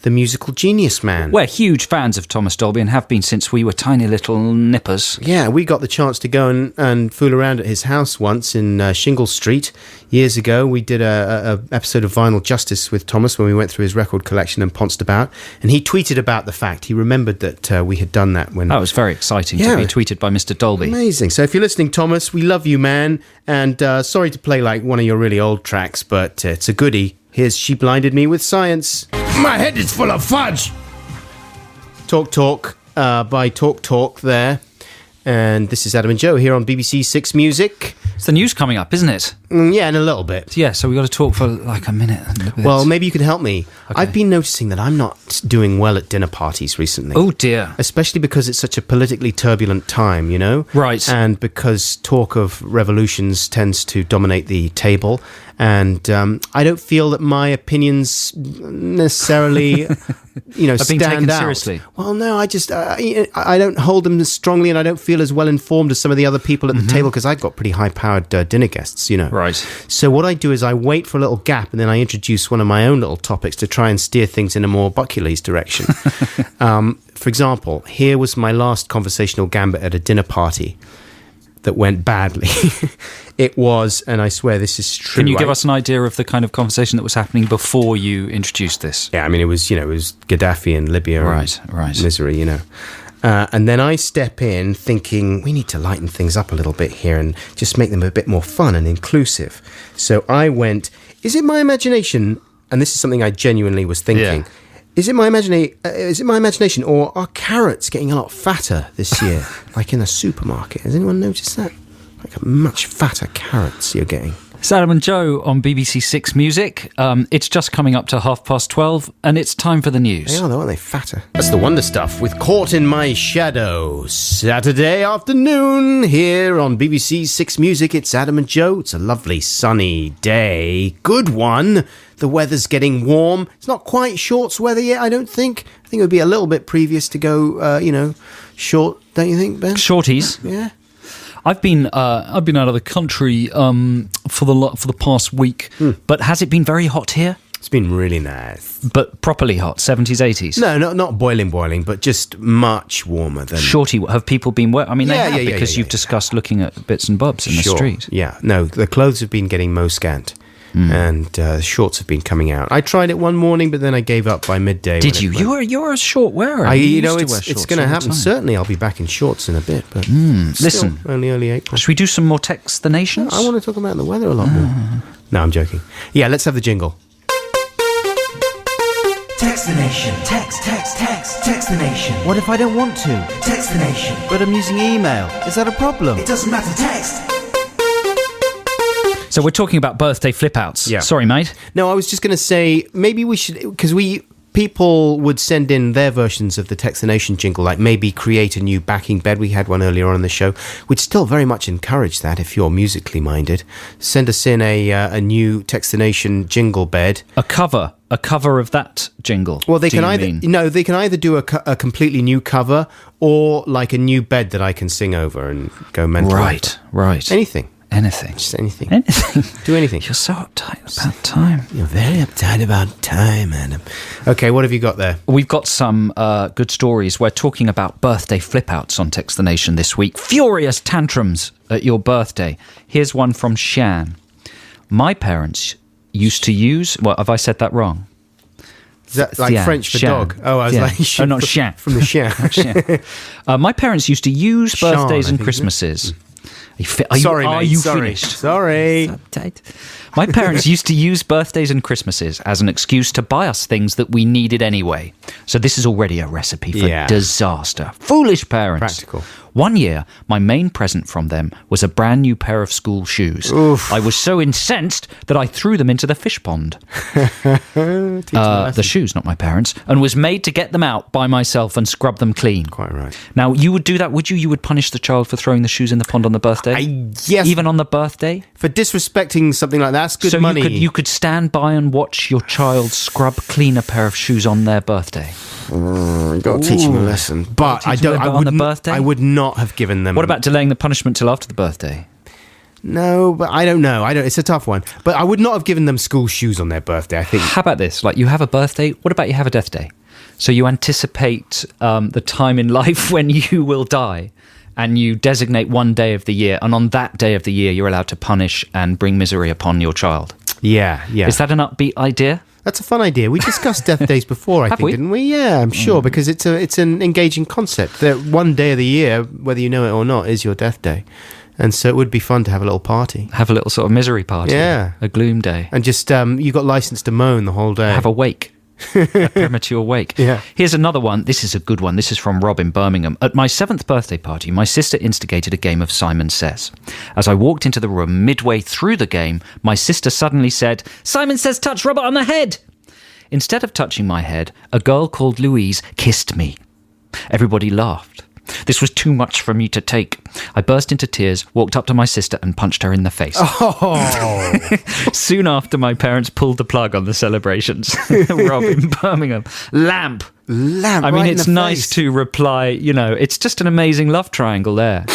the musical genius man. We're huge fans of Thomas Dolby and have been since we were tiny little nippers. Yeah, we got the chance to go and fool around at his house once in Shingle Street years ago. We did a episode of Vinyl Justice with Thomas when we went through his record collection and pounced about, and he tweeted about the fact. He remembered that we had done that when... That was very exciting to be tweeted by Mr. Dolby. Amazing. So if you're listening, Thomas, we love you, man, and sorry to play like one of your really old tracks, but it's a goodie. Here's She Blinded Me with Science. My head is full of fudge. Talk by Talk there. And this is Adam and Joe here on BBC Six Music. It's the news coming up, isn't it? Yeah, in a little bit. Yeah, so we've got to talk for like a minute and a bit. Well, maybe you could help me. Okay. I've been noticing that I'm not doing well at dinner parties recently. Oh, dear. Especially because it's such a politically turbulent time, you know? Right. And because talk of revolutions tends to dominate the table. And I don't feel that my opinions necessarily, being taken seriously. Well, no, I just I don't hold them as strongly, and I don't feel as well informed as some of the other people at the table, because I've got pretty high-powered dinner guests, you know. Right. So what I do is I wait for a little gap, and then I introduce one of my own little topics to try and steer things in a more Buckley's direction. For example, here was my last conversational gambit at a dinner party that went badly. It was, and I swear this is true. Can you give us an idea of the kind of conversation that was happening before you introduced this? Yeah, I mean, it was Gaddafi and Libya, right. Misery, you know. And then I step in thinking, we need to lighten things up a little bit here and just make them a bit more fun and inclusive. So I went, is it my imagination? And this is something I genuinely was thinking. Yeah. Is it my imagination, or are carrots getting a lot fatter this year, like in a supermarket? Has anyone noticed that? Like a much fatter carrots you're getting. It's Adam and Joe on BBC Six Music. It's just coming up to 12:30, and it's time for the news. They are, though, aren't they? Fatter. That's the wonder stuff with Caught in My Shadow. Saturday afternoon here on BBC Six Music. It's Adam and Joe. It's a lovely sunny day. Good one. The weather's getting warm. It's not quite shorts weather yet, I don't think. I think it would be a little bit previous to go, short, don't you think, Ben? Shorties. Yeah. I've been out of the country for the past week, but has it been very hot here? It's been really nice. But properly hot, 70s, 80s? No, not boiling, but just much warmer than... Shorty, have people been wet? I mean, they have, yeah, because you've discussed looking at bits and bobs in the street. Yeah, no, the clothes have been getting most scant. And shorts have been coming out. I tried it one morning, but then I gave up by midday. Did you? You're a short wearer. It's going to happen. Certainly, I'll be back in shorts in a bit. But listen, only early April. Should we do some more Text the Nations? I want to talk about the weather a lot more. No, I'm joking. Yeah, let's have the jingle. Text the Nation. Text the Nation. What if I don't want to? Text the Nation. But I'm using email. Is that a problem? It doesn't matter. Text. So we're talking about birthday flip-outs. Yeah. Sorry, mate. No, I was just going to say, maybe we should, because we people would send in their versions of the Text the Nation jingle, like maybe create a new backing bed. We had one earlier on in the show. We'd still very much encourage that if you're musically minded. Send us in a new Text the Nation jingle bed. A cover of that jingle. Well, they can either do a completely new cover or like a new bed that I can sing over and go mental. Right. Anything. Anything. Do anything. You're so uptight about time. You're very uptight about time, Adam. Okay, what have you got there? We've got some good stories. We're talking about birthday flip-outs on Text the Nation this week. Furious tantrums at your birthday. Here's one from Shan. My parents used to use... Well, have I said that wrong? Is that like French for Shan. dog? Oh, I was like... Oh, not Shan. From the Shan. My parents used to use birthdays and Christmases... Are you finished? Sorry. My parents used to use birthdays and Christmases as an excuse to buy us things that we needed anyway. So this is already a recipe for disaster. Foolish parents. Practical. One year, my main present from them was a brand new pair of school shoes. Oof. I was so incensed that I threw them into the fish pond. The shoes, not my parents, and was made to get them out by myself and scrub them clean. Quite right. Now, you would do that, would you? You would punish the child for throwing the shoes in the pond on the birthday? Yes. Even on the birthday? For disrespecting something like that, that's good money. So you could stand by and watch your child scrub clean a pair of shoes on their birthday. You've got to teach them a lesson. But I would not have given them... What about delaying the punishment till after the birthday? No, but I don't know. It's a tough one. But I would not have given them school shoes on their birthday, I think. How about this? Like, you have a birthday. What about you have a death day? So you anticipate the time in life when you will die, and you designate one day of the year, and on that day of the year, you're allowed to punish and bring misery upon your child. Yeah. Is that an upbeat idea? That's a fun idea. We discussed death days before, didn't we? Yeah, I'm sure, because it's an engaging concept that one day of the year, whether you know it or not, is your death day. And so it would be fun to have a little party. Have a little sort of misery party. Yeah. A gloom day. And just, you got license to moan the whole day. Have a wake. A premature wake. Yeah. Here's another one. This is a good one. This is from Rob in Birmingham. At my 7th birthday party, my sister instigated a game of Simon Says. As I walked into the room midway through the game, my sister suddenly said, "Simon Says touch Robert on the head." Instead of touching my head, a girl called Louise kissed me. Everybody laughed. This was too much for me to take. I burst into tears, walked up to my sister and punched her in the face. Oh. Soon after, my parents pulled the plug on the celebrations. Rob in Birmingham. Lamp. I mean, it's nice to reply, it's just an amazing love triangle there.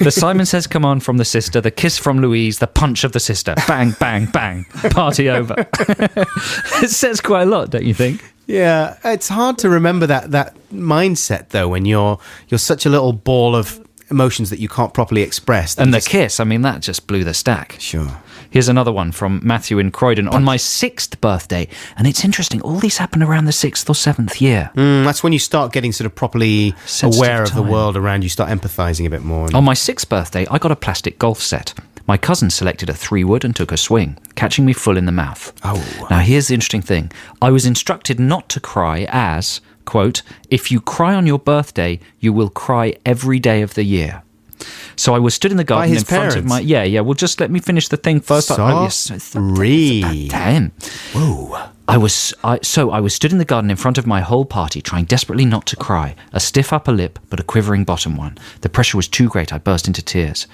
The Simon Says come on from the sister, the kiss from Louise, the punch of the sister. Bang, bang, bang. Party over. It says quite a lot, don't you think? Yeah, it's hard to remember that mindset, though, when you're such a little ball of emotions that you can't properly express. And the kiss, I mean, that just blew the stack. Sure. Here's another one from Matthew in Croydon. On my 6th birthday, and it's interesting, all these happen around the 6th or 7th year. That's when you start getting sort of properly aware of the world around you, start empathizing a bit more. On my 6th birthday, I got a plastic golf set. My cousin selected a 3-wood and took a swing, catching me full in the mouth. Oh. Now, here's the interesting thing. I was instructed not to cry as, quote, "If you cry on your birthday, you will cry every day of the year." So I was stood in the garden in front of my... Yeah, well, just let me finish the thing first. Sorry. Damn. Whoa. I was stood in the garden in front of my whole party, trying desperately not to cry. A stiff upper lip, but a quivering bottom one. The pressure was too great. I burst into tears.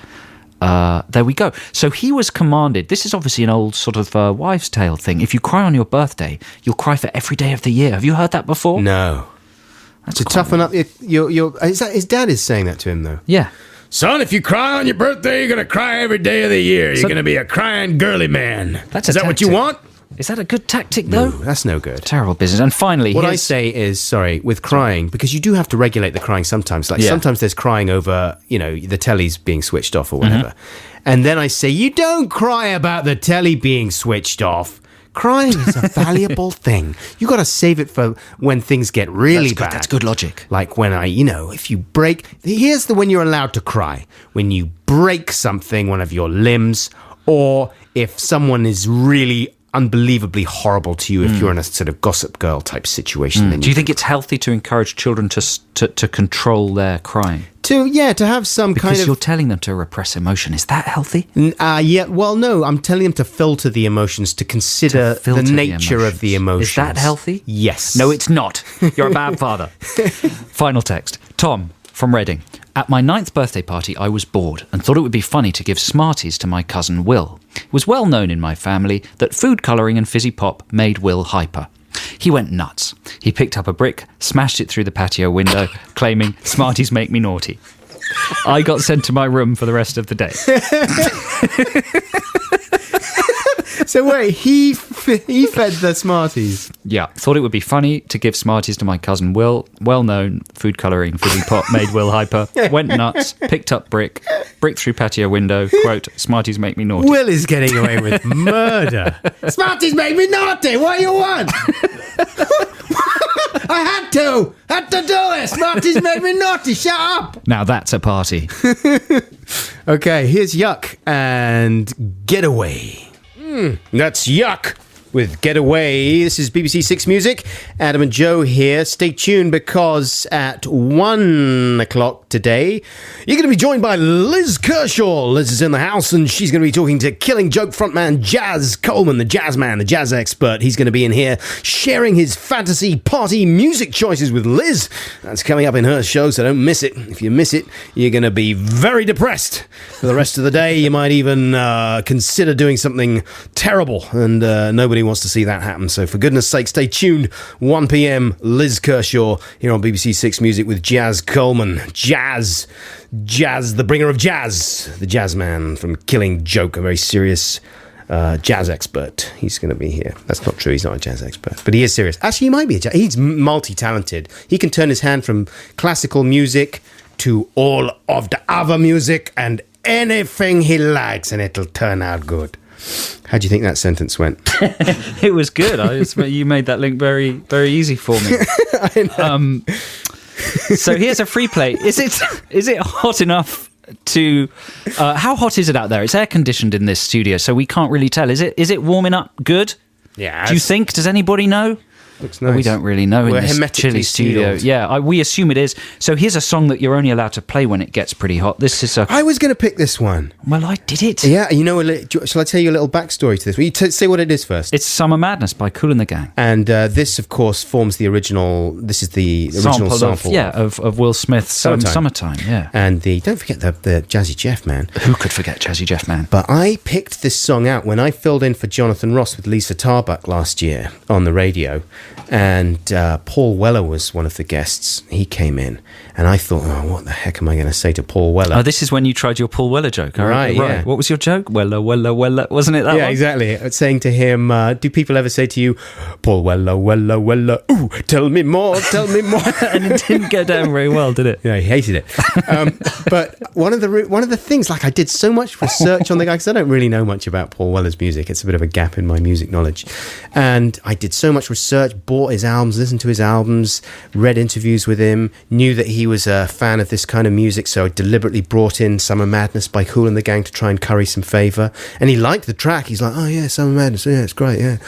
There we go. So he was commanded. This is obviously an old sort of wives' tale thing. If you cry on your birthday, you'll cry for every day of the year. Have you heard that before? No. That's to toughen up his dad is saying that to him, though. Yeah. Son, if you cry on your birthday, you're going to cry every day of the year. You're going to be a crying girly man. Is that what you want? Is that a good tactic, though? No, that's no good. Terrible business. And finally... What I say is, with crying, because you do have to regulate the crying sometimes. Sometimes there's crying over, the telly's being switched off or whatever. Mm-hmm. And then I say, you don't cry about the telly being switched off. Crying is a valuable thing. You got to save it for when things get really bad. That's good logic. Like when if you break... Here's when you're allowed to cry. When you break something, one of your limbs, or if someone is really unbelievably horrible to you, if you're in a sort of Gossip Girl type situation. Then do you think it's healthy to encourage children to control their crying? to have some because kind of... you're telling them to repress emotion. Is that healthy? Yeah, well, no, I'm telling them to filter the emotions, to consider the nature of the emotions. Is that healthy? Yes. No, it's not. You're a bad father. Final text. Tom from Reading. At my 9th birthday party, I was bored and thought it would be funny to give Smarties to my cousin Will. It was well known in my family that food colouring and fizzy pop made Will hyper. He went nuts. He picked up a brick, smashed it through the patio window, claiming, "Smarties make me naughty." I got sent to my room for the rest of the day. So wait, he fed the Smarties? Yeah, thought it would be funny to give Smarties to my cousin Will. Well known, food colouring, fizzy pop made Will hyper. Went nuts, picked up brick through patio window, quote, "Smarties make me naughty." Will is getting away with murder. Smarties make me naughty, what do you want? I had to do it. Smarties made me naughty, shut up. Now that's a party. Okay, here's Yuck and Getaway. That's Yuck with Getaway. This is BBC Six Music. Adam and Joe here. Stay tuned because at 1 o'clock today, you're going to be joined by Liz Kershaw. Liz is in the house and she's going to be talking to Killing Joke frontman Jazz Coleman, the jazz man, the jazz expert. He's going to be in here sharing his fantasy party music choices with Liz. That's coming up in her show, so don't miss it. If you miss it, you're going to be very depressed for the rest of the day. You might even consider doing something terrible, and nobody wants to see that happen. So for goodness sake, stay tuned. 1 p.m. Liz Kershaw here on BBC Six Music with Jazz Coleman. Jazz, the bringer of jazz, the jazz man from Killing Joke, a very serious jazz expert. He's going to be here. That's not true. He's not a jazz expert, but he is serious. Actually, he might be he's multi-talented. He can turn his hand from classical music to all of the other music and anything he likes, and it'll turn out good. How do you think that sentence went? It was good. You made that link very, very easy for me. I know. So here's a free play. Is it hot enough to... how hot is it out there? It's air conditioned in this studio, so we can't really tell. Is it warming up good? Yeah. Do you think? Does anybody know? Looks nice. We don't really know in this chilly studio. Sealed. Yeah, we assume it is. So here's a song that you're only allowed to play when it gets pretty hot. This is I was going to pick this one. Well, I did it. Yeah, you know, shall I tell you a little backstory to this? Will you say what it is first? It's Summer Madness by Kool and the Gang. And this, of course, forms the original... This is the original sample. Of Will Smith's Summertime. Yeah. And don't forget the Jazzy Jeff Man. Who could forget Jazzy Jeff Man? But I picked this song out when I filled in for Jonathan Ross with Lisa Tarbuck last year on the radio. And Paul Weller was one of the guests. He came in, and I thought, oh, what the heck am I going to say to Paul Weller? Oh, this is when you tried your Paul Weller joke. Right, yeah. What was your joke? Weller, wasn't it that one? Yeah, exactly. Saying to him, do people ever say to you, Paul Weller, ooh, tell me more. And it didn't go down very well, did it? Yeah, he hated it. But one of the things, like I did so much research on the guy, because I don't really know much about Paul Weller's music. It's a bit of a gap in my music knowledge. And I did so much research, bought his albums, listened to his albums, read interviews with him, knew that he was a fan of this kind of music, so I deliberately brought in Summer Madness by Kool and the Gang to try and curry some favour. And he liked the track. He's like, oh yeah, Summer Madness, yeah, it's great, yeah.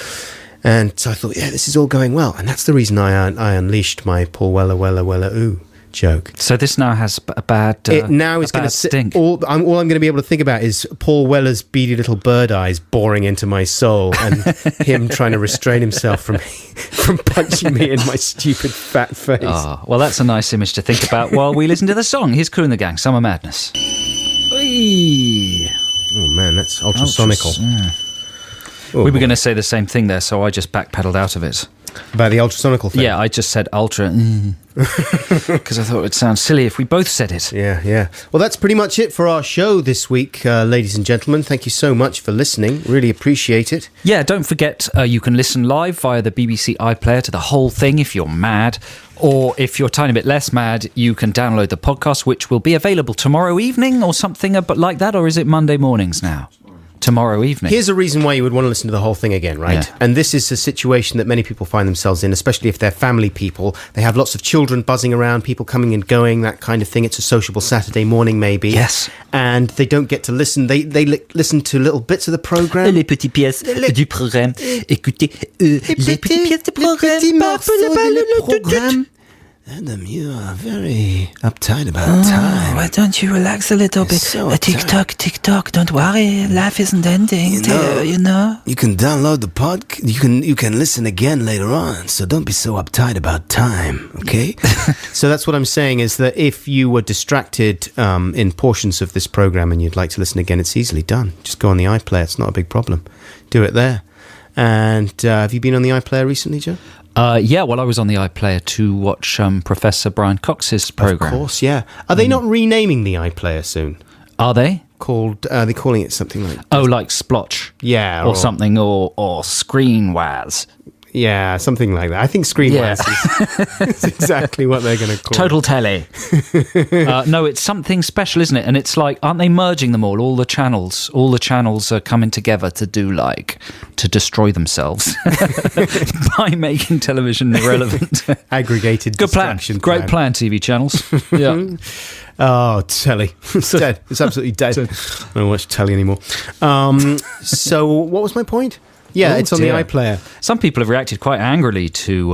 And so I thought, yeah, this is all going well. And that's the reason I unleashed my Paul Weller, ooh joke. So this now has a bad it now is going to stink. All I'm going to be able to think about is Paul Weller's beady little bird eyes boring into my soul, and him trying to restrain himself from punching me in my stupid fat face. Oh, well, that's a nice image to think about while we listen to the song. Here's Kool and the Gang, Summer Madness. Whee. Oh man, that's ultrasonical. We were going to say the same thing there, so I just backpedaled out of it. About the ultrasonical thing? Yeah, I just said ultra, because I thought it would sound silly if we both said it. Yeah. Well, that's pretty much it for our show this week, ladies and gentlemen. Thank you so much for listening. Really appreciate it. Yeah, don't forget you can listen live via the BBC iPlayer to the whole thing if you're mad. Or if you're a tiny bit less mad, you can download the podcast, which will be available tomorrow evening or something like that. Or is it Monday mornings now? Tomorrow evening. Here's a reason why you would want to listen to the whole thing again, right? Yeah. And this is a situation that many people find themselves in, especially if they're family people. They have lots of children buzzing around, people coming and going, that kind of thing. It's a sociable Saturday morning, maybe. Yes. And they don't get to listen. They listen to little bits of the programme. Les petites pièces du programme. Écoutez, les petites pièces du programme. Adam, you are very uptight about time. Why don't you relax a little bit? so Tick tock. Don't worry, life isn't ending. You know. You can download the podcast. You can listen again later on. So don't be so uptight about time, okay? So that's what I'm saying is that if you were distracted in portions of this program and you'd like to listen again, it's easily done. Just go on the iPlayer. It's not a big problem. Do it there. And have you been on the iPlayer recently, Joe? Yeah, well, I was on the iPlayer to watch Professor Brian Cox's program. Of course, yeah. Are they not renaming the iPlayer soon? Are they? They're calling it something like... Oh, like Splotch. Yeah. Or something, or Screenwaz. Yeah, something like that. I think Screenwaz is exactly what they're going to call Total Telly. No, it's something special, isn't it? And it's like, aren't they merging them all? All the channels are coming together to destroy themselves by making television irrelevant. Aggregated Good plan. Great plan, TV channels. Yeah. Oh, telly. It's dead. It's absolutely dead. I don't watch telly anymore. So what was my point? Yeah, it's on the iPlayer. Some people have reacted quite angrily to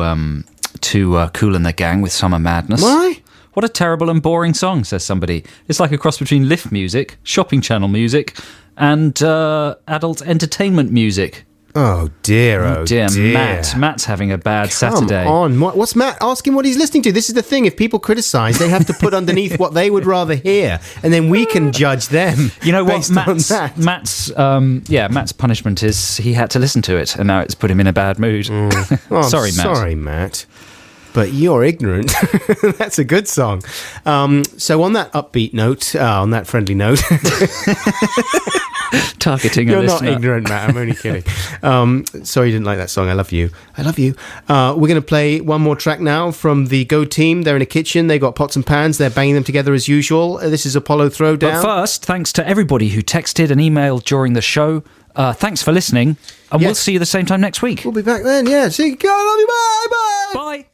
Kool and the Gang with Summer Madness. Why? What a terrible and boring song, says somebody. It's like a cross between lift music, shopping channel music, and adult entertainment music. Oh dear, Matt's having a bad Saturday. Come on, what's Matt? Ask him what he's listening to. This is the thing, if people criticise, they have to put underneath what they would rather hear, and then we can judge them. You know what, Matt's punishment is he had to listen to it, and now it's put him in a bad mood. Oh, Sorry, Matt. Sorry, Matt. But you're ignorant. That's a good song. So on that upbeat note, on that friendly note... Targeting You're a listener. Not ignorant, Matt. I'm only kidding. Sorry you didn't like that song. I love you. I love you. We're going to play one more track now from the Go team. They're in a kitchen. They've got pots and pans. They're banging them together as usual. This is Apollo Throwdown. But first, thanks to everybody who texted and emailed during the show. Thanks for listening. And we'll see you the same time next week. We'll be back then. Yeah. See you. I love you. Bye. Bye. Bye.